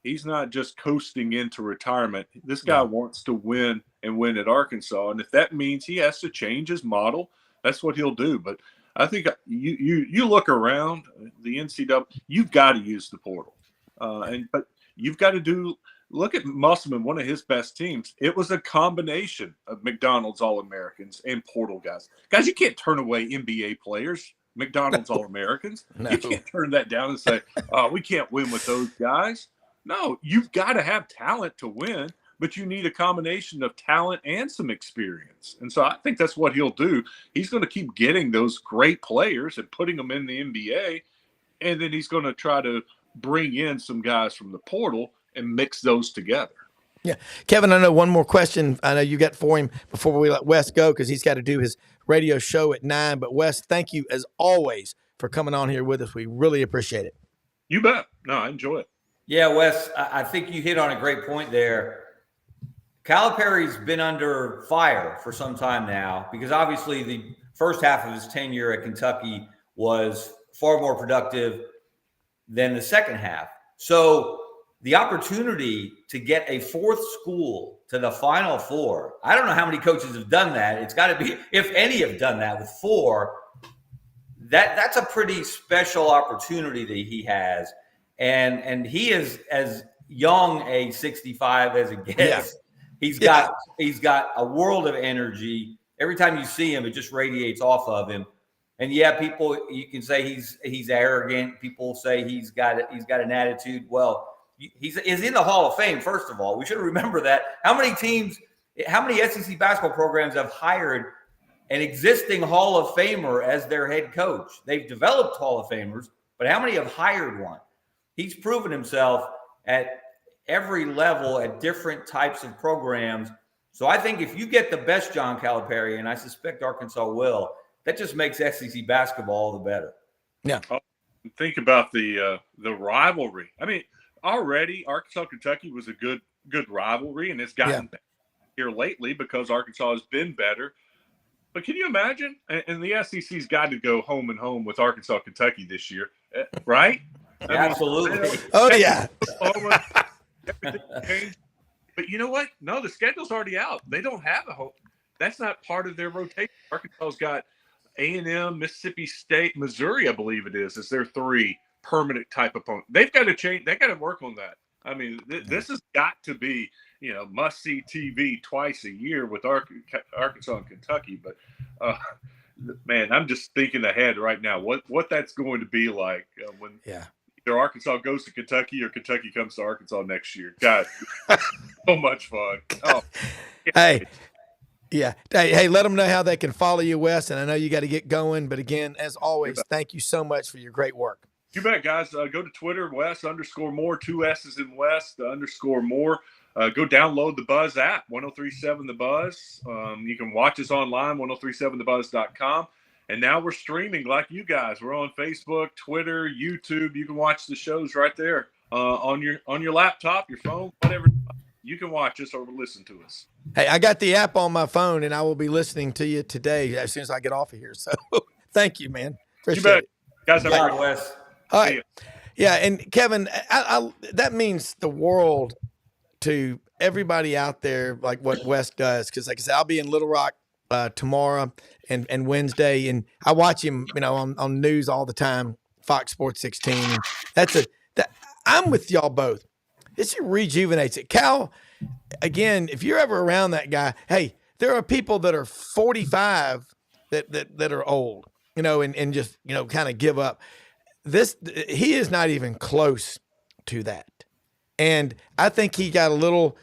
he's not just coasting into retirement. This guy wants to win and win at Arkansas. And if that means he has to change his model, that's what he'll do. But I think you look around the NCAA, you've got to use the portal. But you've got to look at Musselman, one of his best teams. It was a combination of McDonald's All-Americans and portal guys. Guys, you can't turn away NBA players, McDonald's All-Americans. No. You can't turn that down and say, we can't win with those guys. No, you've got to have talent to win, but you need a combination of talent and some experience. And so I think that's what he'll do. He's going to keep getting those great players and putting them in the NBA, and then he's going to try to bring in some guys from the portal and mix those together. Yeah. Kevin, I know one more question I know you got for him before we let Wes go because he's got to do his radio show at 9. But, Wes, thank you, as always, for coming on here with us. We really appreciate it. You bet. No, I enjoy it. Yeah, Wes, I think you hit on a great point there. Calipari's been under fire for some time now because obviously the first half of his tenure at Kentucky was far more productive than the second half. So the opportunity to get a fourth school to the Final Four, I don't know how many coaches have done that. It's got to be, if any have done that with 4, that's a pretty special opportunity that he has. And he is as young a 65 as it gets. Yeah. He's got a world of energy. Every time you see him, it just radiates off of him. And yeah, people, you can say he's arrogant. People say he's got an attitude. Well, he's in the Hall of Fame. First of all, we should remember that. How many SEC basketball programs have hired an existing Hall of Famer as their head coach? They've developed Hall of Famers, but how many have hired one? He's proven himself at every level at different types of programs. So I think if you get the best John Calipari, and I suspect Arkansas will, that just makes SEC basketball all the better. Yeah. Think about the rivalry. I mean, already Arkansas-Kentucky was a good rivalry, and it's gotten better here lately because Arkansas has been better. But can you imagine? And the SEC's got to go home and home with Arkansas-Kentucky this year, right? Absolutely. Oh, yeah. Everything changed. But you know what? No, the schedule's already out. They don't have a home. That's not part of their rotation. Arkansas's got A&M, Mississippi State, Missouri, I believe it is their 3 permanent type opponent. They've got to change. They got to work on that. I mean, this has got to be, must-see TV twice a year with Arkansas and Kentucky. But, man, I'm just thinking ahead right now what that's going to be like when either Arkansas goes to Kentucky or Kentucky comes to Arkansas next year. God, so much fun. Oh, hey. Yeah. Hey, let them know how they can follow you, Wes. And I know you got to get going. But again, as always, thank you so much for your great work. You bet, guys. Go to Twitter, Wes_more, 2 S's in West, _more. Go download the Buzz app, 1037 The Buzz. You can watch us online, 1037thebuzz.com. And now we're streaming like you guys. We're on Facebook, Twitter, YouTube. You can watch the shows right there on your laptop, your phone, whatever. You can watch us or listen to us. Hey, I got the app on my phone, and I will be listening to you today as soon as I get off of here. So thank you, man. Appreciate it. Guys, have a great Wes. All right. Yeah, and Kevin, I that means the world to everybody out there, like what Wes does. Because like I said, I'll be in Little Rock tomorrow and Wednesday, and I watch him, on news all the time, Fox Sports 16. And I'm with y'all both. This rejuvenates it. Cal, again, if you're ever around that guy, hey, there are people that are 45 that are old, and just, kind of give up. He is not even close to that. And I think he got a little,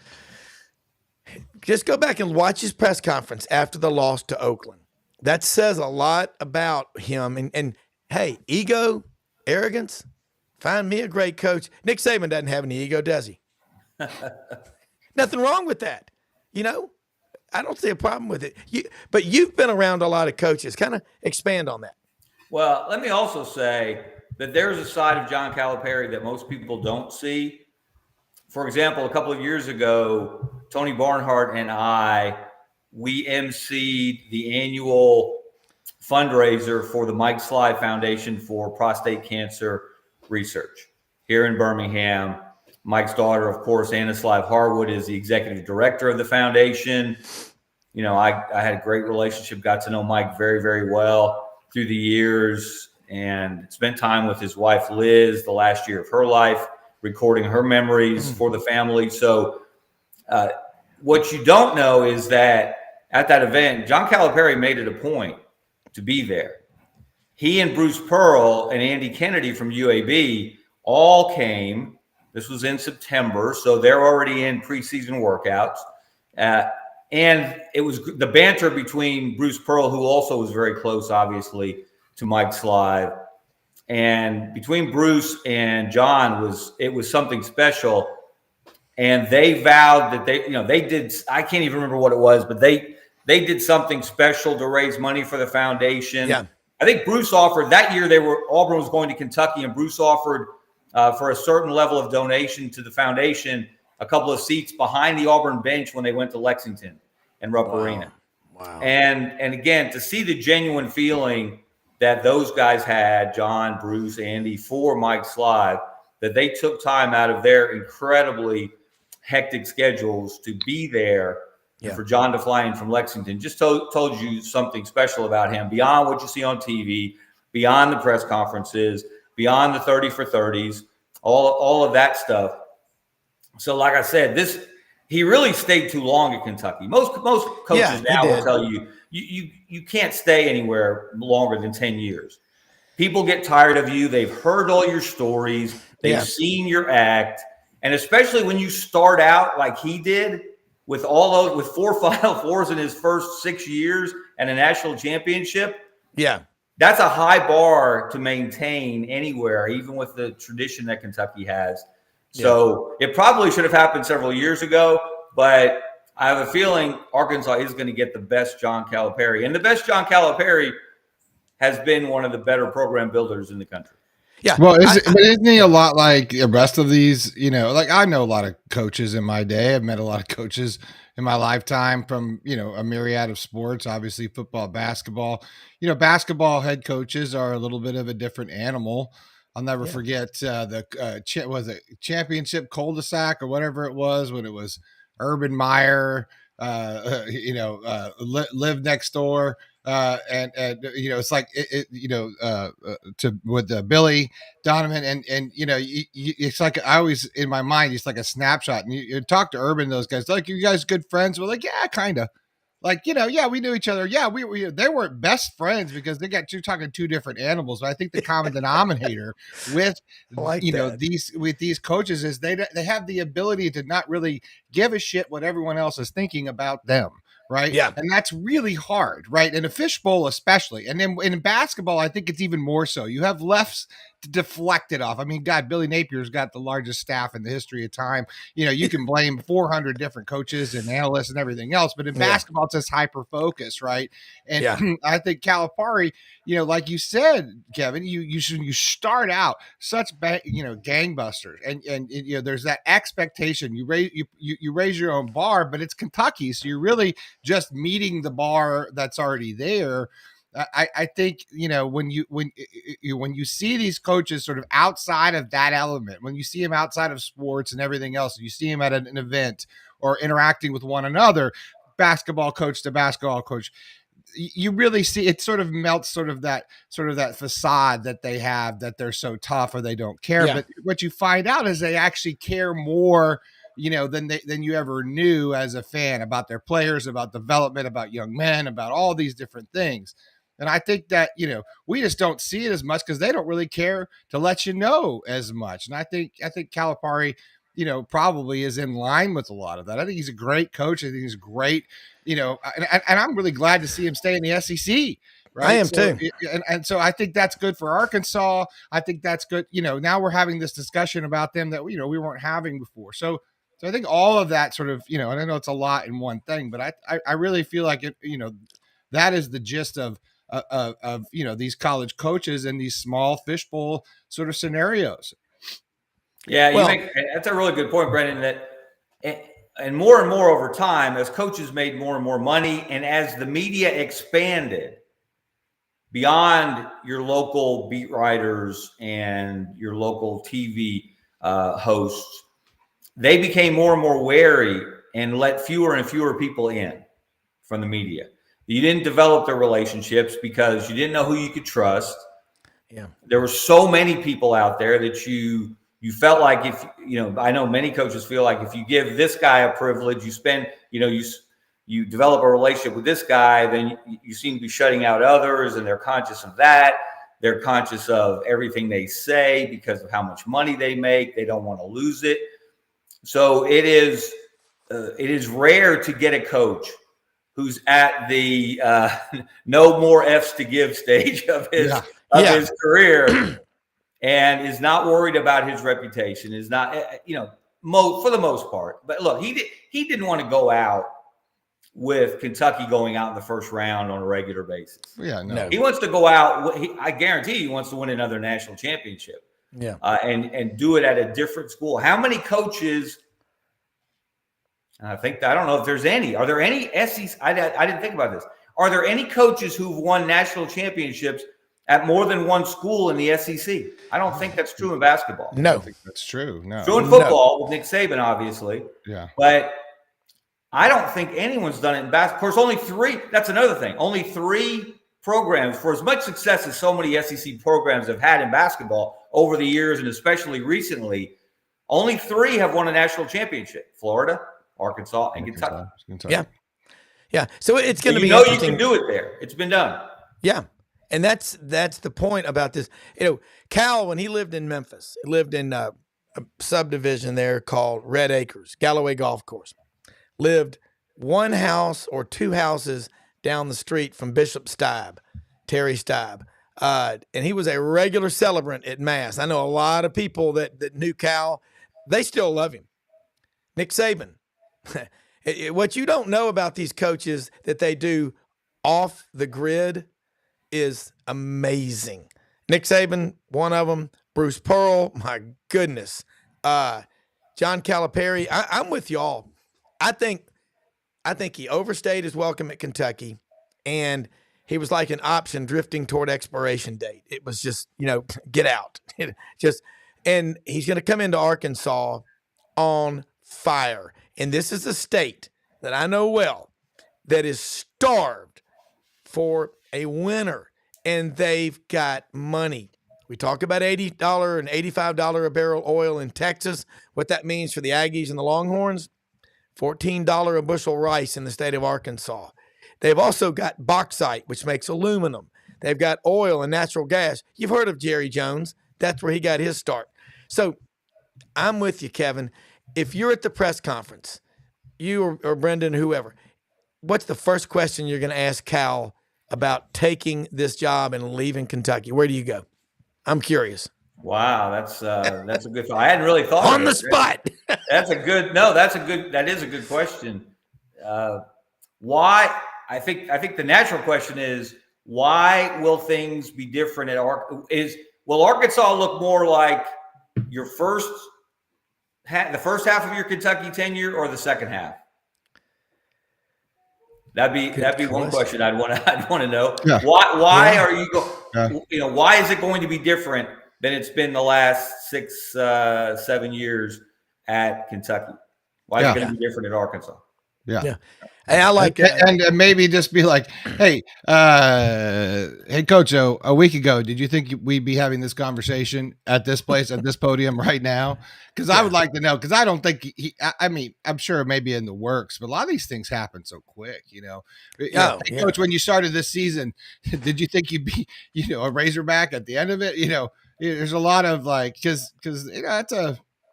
just go back and watch his press conference after the loss to Oakland. That says a lot about him. And hey, ego, arrogance, find me a great coach. Nick Saban doesn't have any ego, does he? Nothing wrong with that. I don't see a problem with it. But you've been around a lot of coaches. Kind of expand on that. Well, let me also say that there's a side of John Calipari that most people don't see. For example, a couple of years ago, Tony Barnhart and we emceed the annual fundraiser for the Mike Sly Foundation for Prostate Cancer Research here in Birmingham. Mike's daughter, of course, Anna Slive Harwood, is the executive director of the foundation. I had a great relationship, got to know Mike very, very well through the years, and spent time with his wife, Liz, the last year of her life, recording her memories for the family. So what you don't know is that at that event, John Calipari made it a point to be there. He and Bruce Pearl and Andy Kennedy from UAB all came. This was in September, so they're already in preseason workouts. And it was the banter between Bruce Pearl, who also was very close, obviously, to Mike Slive. And between Bruce and John it was something special. And they vowed that they did, I can't even remember what it was, but they did something special to raise money for the foundation. Yeah. I think Bruce offered that year, Auburn was going to Kentucky, and Bruce offered for a certain level of donation to the foundation a couple of seats behind the Auburn bench when they went to Lexington and Rupp Arena. Wow. And again, to see the genuine feeling that those guys had, John, Bruce, Andy, for Mike Slive, that they took time out of their incredibly hectic schedules to be there. And for John to fly in from Lexington just told you something special about him beyond what you see on TV, beyond the press conferences, beyond the 30 for 30s, all of that stuff. So like I said, he really stayed too long at Kentucky. Most coaches now will tell you, you can't stay anywhere longer than 10 years. People get tired of you. They've heard all your stories. They've seen your act. And especially when you start out like he did with with 4 Final Fours in his first 6 years and a national championship. Yeah. That's a high bar to maintain anywhere, even with the tradition that Kentucky has. So it probably should have happened several years ago, but I have a feeling Arkansas is going to get the best John Calipari. And the best John Calipari has been one of the better program builders in the country. Yeah. Well, but isn't he a lot like the rest of these, like I know a lot of coaches in my day. I've met a lot of coaches in my lifetime from, a myriad of sports, obviously football, basketball. Basketball head coaches are a little bit of a different animal. I'll never forget was it championship cul-de-sac or whatever it was when it was Urban Meyer, lived next door. And it's like with Billy Donovan and it's like I always in my mind it's like a snapshot, and you talk to Urban, those guys like, you guys good friends? We're like, yeah, kind of. Like, we knew each other. Yeah, they weren't best friends because they got talking two different animals. But I think the common denominator with these coaches is they have the ability to not really give a shit what everyone else is thinking about them. Right. Yeah. And that's really hard. Right. In a fishbowl, especially. And then in basketball, I think it's even more so. You have lefts to deflect it off. I mean, God, Billy Napier's got the largest staff in the history of time. You can blame 400 different coaches and analysts and everything else. But in basketball, it's just hyper focus. Right. And I think Calipari, like you said, Kevin, you start out such gangbusters and there's that expectation. You raise your own bar, but it's Kentucky. So you're really just meeting the bar that's already there. I think when you see these coaches sort of outside of that element, when you see them outside of sports and everything else, you see them at an event or interacting with one another, basketball coach to basketball coach, you really see it sort of melts sort of that facade that they have, that they're so tough or they don't care. But what you find out is they actually care more than you ever knew as a fan about their players, about development, about young men, about all these different things. And I think that, we just don't see it as much because they don't really care to let you know as much. And I think Calipari, probably is in line with a lot of that. I think he's a great coach. I think he's great, and I'm really glad to see him stay in the SEC. Right? I am too. And so I think that's good for Arkansas. I think that's good. Now we're having this discussion about them that, we weren't having before. So I think all of that sort of, and I know it's a lot in one thing, but I really feel like it, that is the gist of these college coaches and these small fishbowl sort of scenarios. Yeah, that's a really good point, Brendan, and more over time, as coaches made more and more money, and as the media expanded beyond your local beat writers and your local TV hosts, they became more and more wary and let fewer and fewer people in from the media. You didn't develop their relationships because you didn't know who you could trust. Yeah. There were so many people out there that you felt like if, I know many coaches feel like if you give this guy a privilege, you spend, you develop a relationship with this guy, then you seem to be shutting out others, and they're conscious of that. They're conscious of everything they say because of how much money they make. They don't want to lose it. So it is rare to get a coach who's at the no more F's to give stage of his career and is not worried about his reputation, is not, for the most part. But look, he didn't want to go out with Kentucky going out in the first round on a regular basis. Yeah, no. He wants to go out. I guarantee he wants to win another national championship. Yeah. And do it at a different school. How many coaches I don't know if there's any. Are there any SEC? I didn't think about this. Are there any coaches who've won national championships at more than one school in the SEC? I don't think that's true in basketball. No, I don't think that's true. No. True in football with Nick Saban, obviously. Yeah. But I don't think anyone's done it in basketball. Of course, only 3. That's another thing. Only 3 programs, for as much success as so many SEC programs have had in basketball over the years, and especially recently, only 3 have won a national championship: Florida, Arkansas, and Kentucky. Yeah. So it's going to be you interesting. can do it there. It's been done. Yeah. And that's the point about this. Cal, when he lived in Memphis, he lived in a subdivision there called Red Acres, Galloway Golf Course. Lived 1 house or 2 houses down the street from Bishop Stibe, Terry Stibe. And he was a regular celebrant at Mass. I know a lot of people that knew Cal. They still love him. Nick Saban. What you don't know about these coaches that they do off the grid is amazing. Nick Saban, one of them. Bruce Pearl, my goodness. John Calipari. I'm with y'all. I think he overstayed his welcome at Kentucky, and he was like an option drifting toward expiration date. It was just, get out. And he's going to come into Arkansas on fire. And this is a state that I know well that is starved for a winner, and they've got money. We talk about $80 and $85 a barrel oil in Texas, what that means for the Aggies and the Longhorns. $14 a bushel rice in the state of Arkansas. They've also got bauxite, which makes aluminum. They've got oil and natural gas. You've heard of Jerry Jones. That's where he got his start. So I'm with you, Kevin. If you're at the press conference, you or Brendan, whoever, what's the first question you're going to ask Cal about taking this job and leaving Kentucky? Where do you go? I'm curious. Wow, that's a good. I hadn't really thought on of the it. spot. That is a good question. Why? I think the natural question is, why will things be different will Arkansas look more like your the first half of your Kentucky tenure or the second half? That'd be one question I'd want to know. Yeah. Why are you why is it going to be different than it's been the last 6, 7 years at Kentucky? Why is it going to be different at Arkansas? Yeah. Hey, I like it. And maybe just be like, hey, Coach, a week ago, did you think we'd be having this conversation at this place, at this podium right now? Because I would like to know, because I don't think I'm sure it may be in the works, but a lot of these things happen so quick, Hey, Coach, when you started this season, did you think you'd be, a Razorback at the end of it? There's a lot of because it's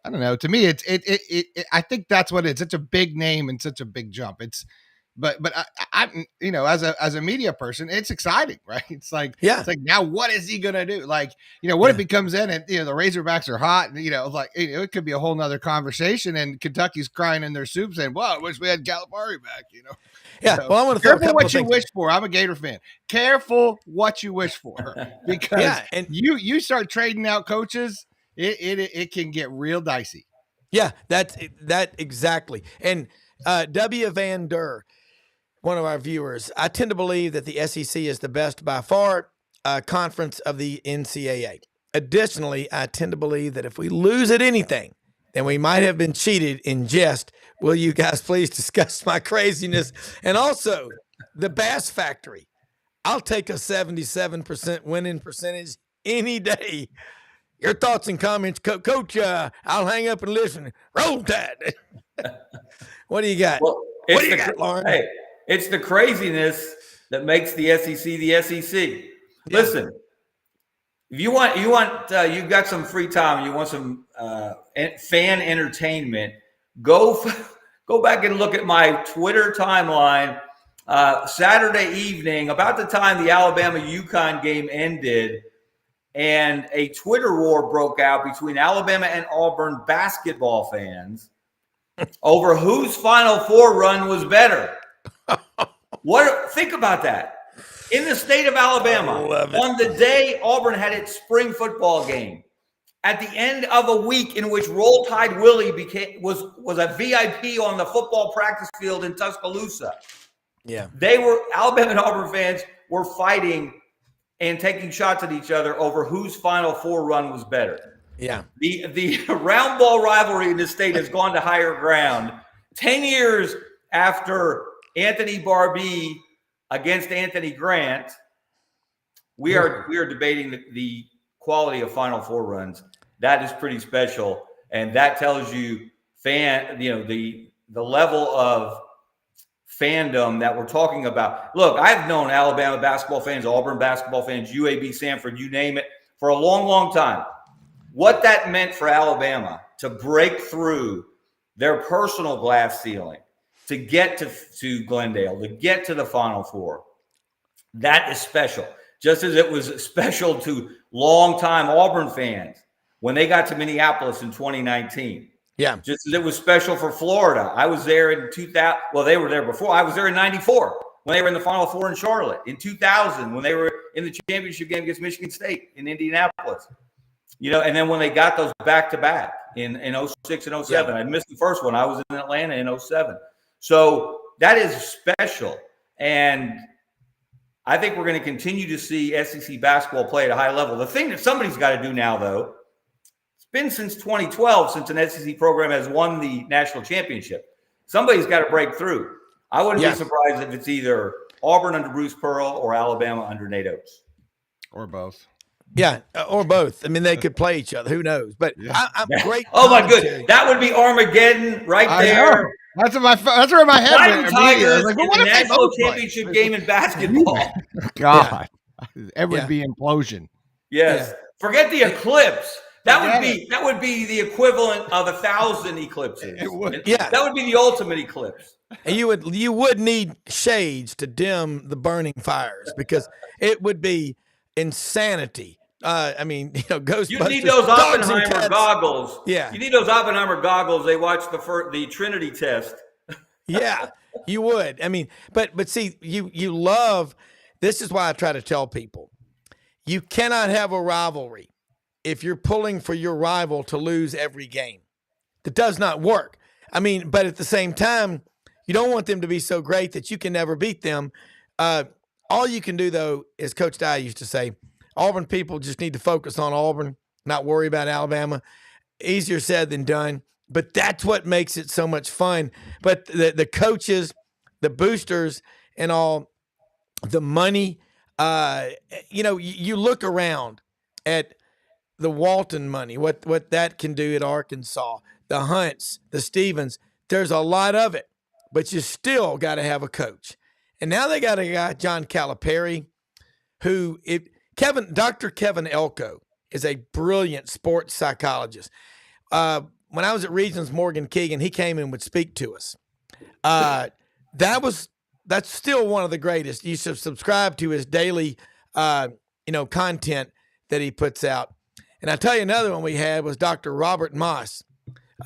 I don't know. To me, I think that's what it's such a big name and such a big jump. But I as a media person, it's exciting, right? It's like, it's like, now what is he gonna do? What if he comes in and the Razorbacks are hot, and it could be a whole nother conversation, and Kentucky's crying in their soup saying, "Well, I wish we had Calipari back." Well, I want to throw careful what you wish for. I'm a Gator fan. Careful what you wish for, because and you start trading out coaches, it can get real dicey. Yeah, that exactly. And W. Van Der, one of our viewers, I tend to believe that the SEC is the best by far conference of the NCAA. Additionally, I tend to believe that if we lose at anything, then we might have been cheated in jest. Will you guys please discuss my craziness? And also, the Bass Factory. I'll take a 77% winning percentage any day. Your thoughts and comments, Coach. I'll hang up and listen. Roll Tide. What do you got? Well, what do you got, Lauren? Hey, it's the craziness that makes the SEC the SEC. Yeah. Listen, if you've got some free time, you want some fan entertainment, go back and look at my Twitter timeline. Saturday evening, about the time the Alabama-Uconn game ended, and a Twitter war broke out between Alabama and Auburn basketball fans over whose Final Four run was better. Think about that. In the state of Alabama, on the day Auburn had its spring football game, at the end of a week in which Roll Tide Willie was a VIP on the football practice field in Tuscaloosa. Yeah. Alabama and Auburn fans were fighting and taking shots at each other over whose Final Four run was better. Yeah. The round ball rivalry in this state has gone to higher ground. 10 years after Anthony Barbee against Anthony Grant, we are debating the quality of Final Four runs. That is pretty special, and that tells you the level of fandom that we're talking about. Look, I've known Alabama basketball fans, Auburn basketball fans, UAB, Sanford, you name it, for a long, long time. What that meant for Alabama to break through their personal glass ceiling, to get to Glendale, to get to the Final Four, that is special. Just as it was special to longtime Auburn fans when they got to Minneapolis in 2019. Yeah. Just as it was special for Florida. I was there in 2000. Well, they were there before. I was there in 94 when they were in the Final Four in Charlotte. In 2000 when they were in the championship game against Michigan State in Indianapolis. And then when they got those back-to-back in 06 and 07. I missed the first one. I was in Atlanta in 07. So that is special. And I think we're going to continue to see SEC basketball play at a high level. The thing that somebody's got to do now, though, it's been since 2012 since an SEC program has won the national championship. Somebody's got to break through. I wouldn't be surprised if it's either Auburn under Bruce Pearl or Alabama under Nate Oates. Or both. Yeah, or both. I mean, they could play each other. Who knows? But I'm great. Oh, my goodness. That would be Armageddon right there. That's where my head went. Tigers like, in the national championship game in basketball. God, it would be implosion. Yes, forget the eclipse. That would be the equivalent of 1,000 eclipses. It would. Yeah, that would be the ultimate eclipse. And you would need shades to dim the burning fires because it would be insanity. I mean, Ghostbusters. You need those Oppenheimer goggles. Yeah. You need those Oppenheimer goggles. They watch the Trinity test. Yeah, you would. I mean, but see, you love. This is why I try to tell people, you cannot have a rivalry if you're pulling for your rival to lose every game. That does not work. I mean, but at the same time, you don't want them to be so great that you can never beat them. All you can do, though, is Coach Dye used to say, Auburn people just need to focus on Auburn, not worry about Alabama. Easier said than done, but that's what makes it so much fun. But the coaches, the boosters, and all the money, you look around at the Walton money, what that can do at Arkansas, the Hunts, the Stevens. There's a lot of it, but you still got to have a coach. And now they got a guy, John Calipari, who Dr. Kevin Elko is a brilliant sports psychologist. When I was at Regions Morgan Keegan, he came and would speak to us. That's still one of the greatest. You should subscribe to his daily, content that he puts out. And I tell you, another one we had was Dr. Robert Moss.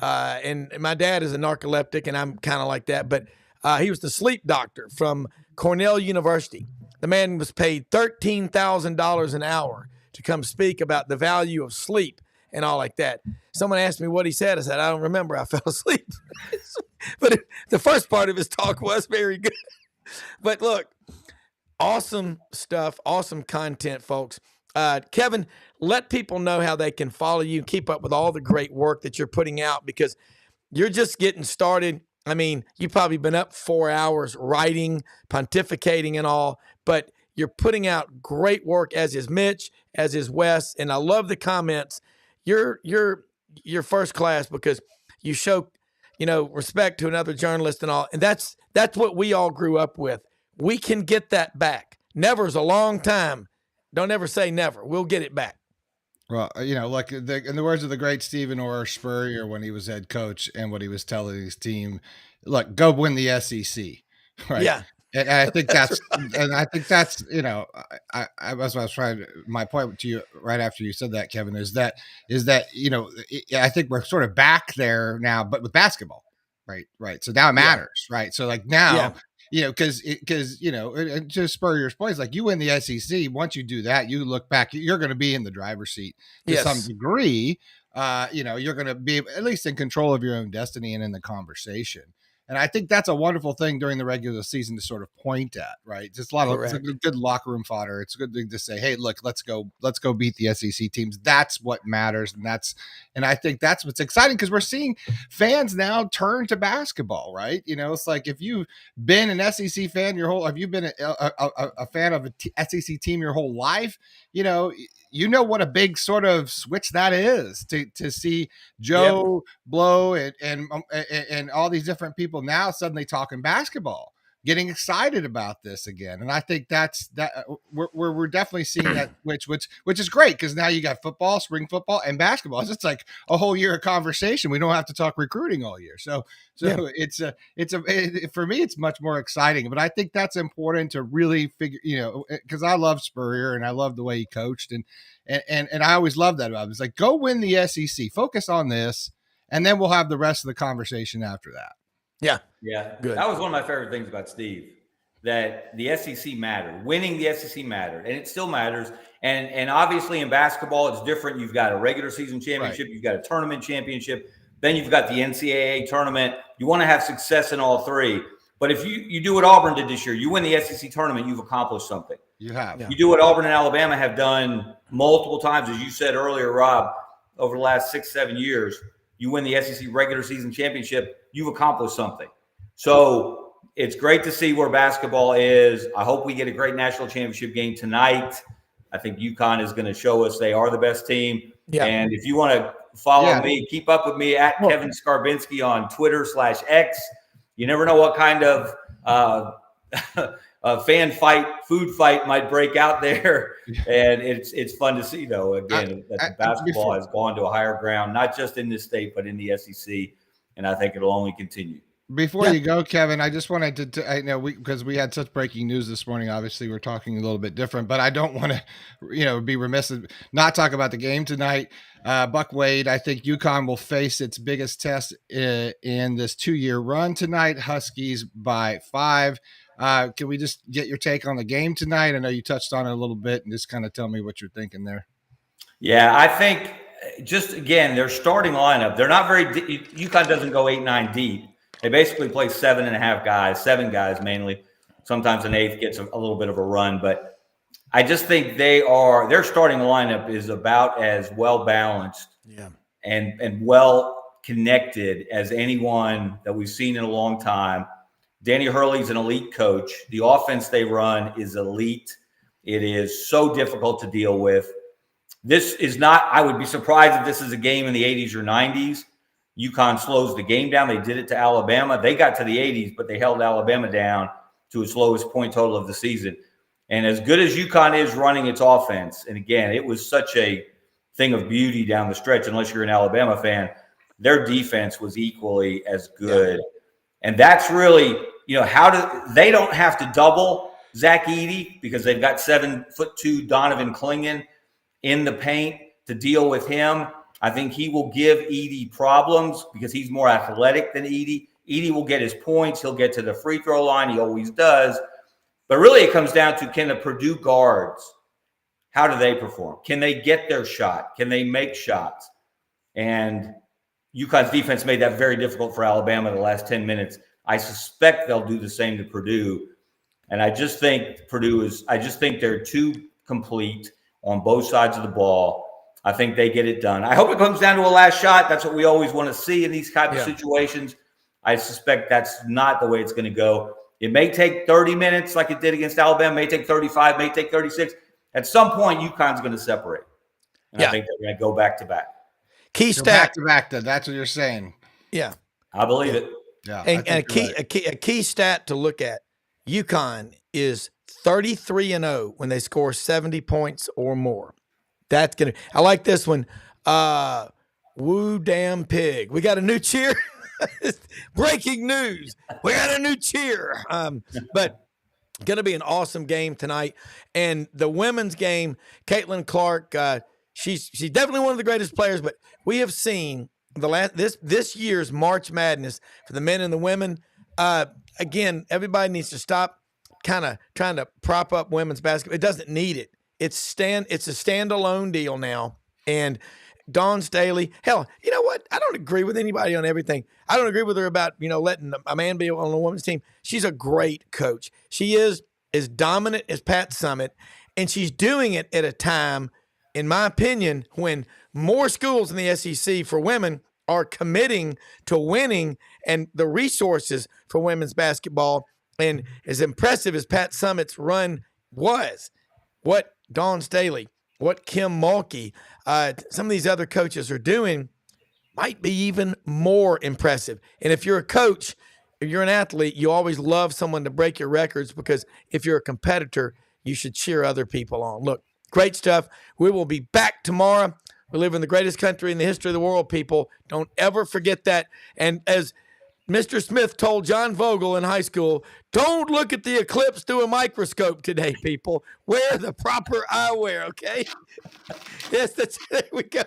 And my dad is a narcoleptic, and I'm kind of like that. But he was the sleep doctor from Cornell University. The man was paid $13,000 an hour to come speak about the value of sleep and all like that. Someone asked me what he said. I said, I don't remember. I fell asleep. But the first part of his talk was very good. But look, awesome stuff, awesome content, folks. Kevin, let people know how they can follow you, keep up with all the great work that you're putting out, because you're just getting started. I mean, you've probably been up 4 hours writing, pontificating and all, but you're putting out great work, as is Mitch, as is Wes. And I love the comments. You're first class because you show, respect to another journalist and all. And that's what we all grew up with. We can get that back. Never's a long time. Don't ever say never. We'll get it back. Well, like in the words of the great Stephen Orr Spurrier when he was head coach and what he was telling his team, look, go win the SEC, right? Yeah. And I think that's, I was trying to, my point to you right after you said that, Kevin, is that, I think we're sort of back there now, but with basketball, right? So now it matters, right? So like now, because to Spurrier's point, it's like you win the SEC. Once you do that, you look back, you're going to be in the driver's seat to some degree. You're going to be at least in control of your own destiny and in the conversation. And I think that's a wonderful thing during the regular season to sort of point at, right? Just it's a good locker room fodder. It's a good thing to say, hey, look, let's go beat the SEC teams. That's what matters. And I think that's what's exciting, because we're seeing fans now turn to basketball, right? It's like, if you've been an SEC fan have you been a fan of a SEC team your whole life? You know what a big sort of switch that is to see Joe Blow and all these different people now suddenly talking basketball, getting excited about this again. And I think that we're definitely seeing that which is great, because now you got football, spring football, and basketball. It's like a whole year of conversation. We don't have to talk recruiting all year. So for me, it's much more exciting. But I think that's important to really figure, because I love Spurrier and I love the way he coached, and I always love that about him. It's like, go win the SEC, focus on this, and then we'll have the rest of the conversation after that. Yeah. Good. That was one of my favorite things about Steve, that the SEC mattered. Winning the SEC mattered, and it still matters. And obviously in basketball, it's different. You've got a regular season championship, You've got a tournament championship, then you've got the NCAA tournament. You want to have success in all three. But if you do what Auburn did this year, you win the SEC tournament, you've accomplished something. You have. You do what Auburn and Alabama have done multiple times, as you said earlier, Rob, over the last 6-7 years. You win the SEC regular season championship, you've accomplished something. So it's great to see where basketball is. I hope we get a great national championship game tonight. I think UConn is going to show us they are the best team. Yeah. And if you want to follow me, keep up with me at Kevin Scarbinsky on Twitter/X. You never know what kind of fan fight, food fight might break out there. And it's fun to see, though, again, that the basketball has gone to a higher ground, not just in this state, but in the SEC. And I think it'll only continue. Before you go, Kevin, I just wanted to I know because we had such breaking news this morning. Obviously, we're talking a little bit different, but I don't want to, be remiss and not talk about the game tonight. Buck Wade, I think UConn will face its biggest test in this 2-year run tonight. Huskies by 5. Can we just get your take on the game tonight? I know you touched on it a little bit, and just kind of tell me what you're thinking there. Yeah, I think just, again, their starting lineup, they're not very deep. UConn doesn't go 8-9 deep. They basically play 7.5 guys, 7 guys mainly. Sometimes an 8th gets a little bit of a run, but I just think their starting lineup is about as well balanced and well connected as anyone that we've seen in a long time. Danny Hurley's an elite coach. The offense they run is elite. It is so difficult to deal with. This is not, I would be surprised if this is a game in the 80s or 90s. UConn slows the game down. They did it to Alabama. They got to the 80s, but they held Alabama down to its lowest point total of the season. And as good as UConn is running its offense, and again, it was such a thing of beauty down the stretch, unless you're an Alabama fan, their defense was equally as good. Yeah. And that's really, they don't have to double Zach Edey because they've got 7'2" Donovan Clingan in the paint to deal with him. I think he will give Edey problems because he's more athletic than Edey. Edey will get his points. He'll get to the free throw line. He always does. But really it comes down to, can the Purdue guards, how do they perform? Can they get their shot? Can they make shots? And UConn's defense made that very difficult for Alabama the last 10 minutes. I suspect they'll do the same to Purdue. And I just think they're too complete on both sides of the ball. I think they get it done. I hope it comes down to a last shot. That's what we always want to see in these types of situations. I suspect that's not the way it's going to go. It may take 30 minutes like it did against Alabama, may take 35, may take 36. At some point, UConn's going to separate. And I think they're going to go back to back. Key stat. Back to back, that's what you're saying. Yeah. I believe it. Yeah. And a key stat to look at, UConn is 33-0 when they score 70 points or more. That's going to – I like this one. Woo damn pig. We got a new cheer. Breaking news. We got a new cheer. But going to be an awesome game tonight. And the women's game, Caitlin Clark, she's definitely one of the greatest players, but we have seen this year's March Madness for the men and the women. Again, everybody needs to stop kind of trying to prop up women's basketball. It doesn't need it. It's a standalone deal now. And Dawn Staley, hell, you know what? I don't agree with anybody on everything. I don't agree with her about, letting a man be on a women's team. She's a great coach. She is as dominant as Pat Summitt, and she's doing it at a time, in my opinion, when more schools in the SEC for women are committing to winning, and the resources for women's basketball. And as impressive as Pat Summitt's run was, what Dawn Staley, what Kim Mulkey, some of these other coaches are doing might be even more impressive. And if you're a coach, if you're an athlete, you always love someone to break your records, because if you're a competitor, you should cheer other people on. Look, great stuff. We will be back tomorrow. We live in the greatest country in the history of the world, people. Don't ever forget that. And as Mr. Smith told John Vogel in high school, don't look at the eclipse through a microscope today, people. Wear the proper eyewear, okay? Yes, there we go.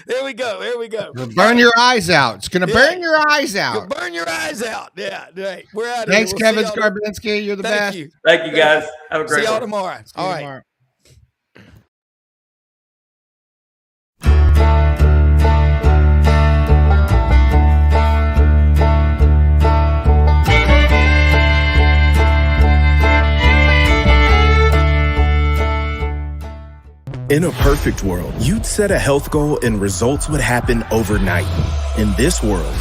There we go. It'll burn your eyes out. It's going to burn your eyes out. You'll burn your eyes out. Yeah, right. We're out of Thanks, here. Kevin Scarbinsky. You're the best. Thank you, guys. Have a great See y'all one. tomorrow. All right. Tomorrow. In a perfect world, you'd set a health goal and results would happen overnight. In this world,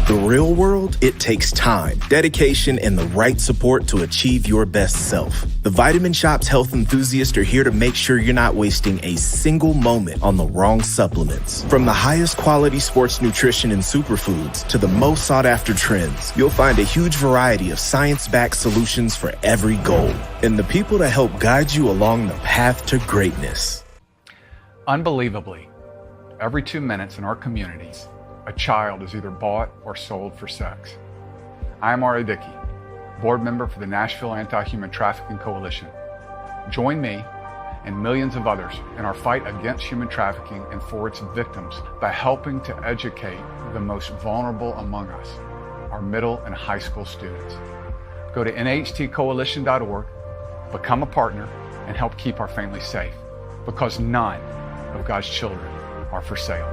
the real world, it takes time, dedication, and the right support to achieve your best self. The Vitamin Shop's health enthusiasts are here to make sure you're not wasting a single moment on the wrong supplements. From the highest quality sports nutrition and superfoods to the most sought after trends, you'll find a huge variety of science-backed solutions for every goal. And the people to help guide you along the path to greatness. Unbelievably, every 2 minutes in our communities, a child is either bought or sold for sex. I am Ari Dickey, board member for the Nashville Anti-Human Trafficking Coalition. Join me and millions of others in our fight against human trafficking and for its victims by helping to educate the most vulnerable among us, our middle and high school students. Go to nhtcoalition.org, become a partner, and help keep our families safe, because none of God's children are for sale.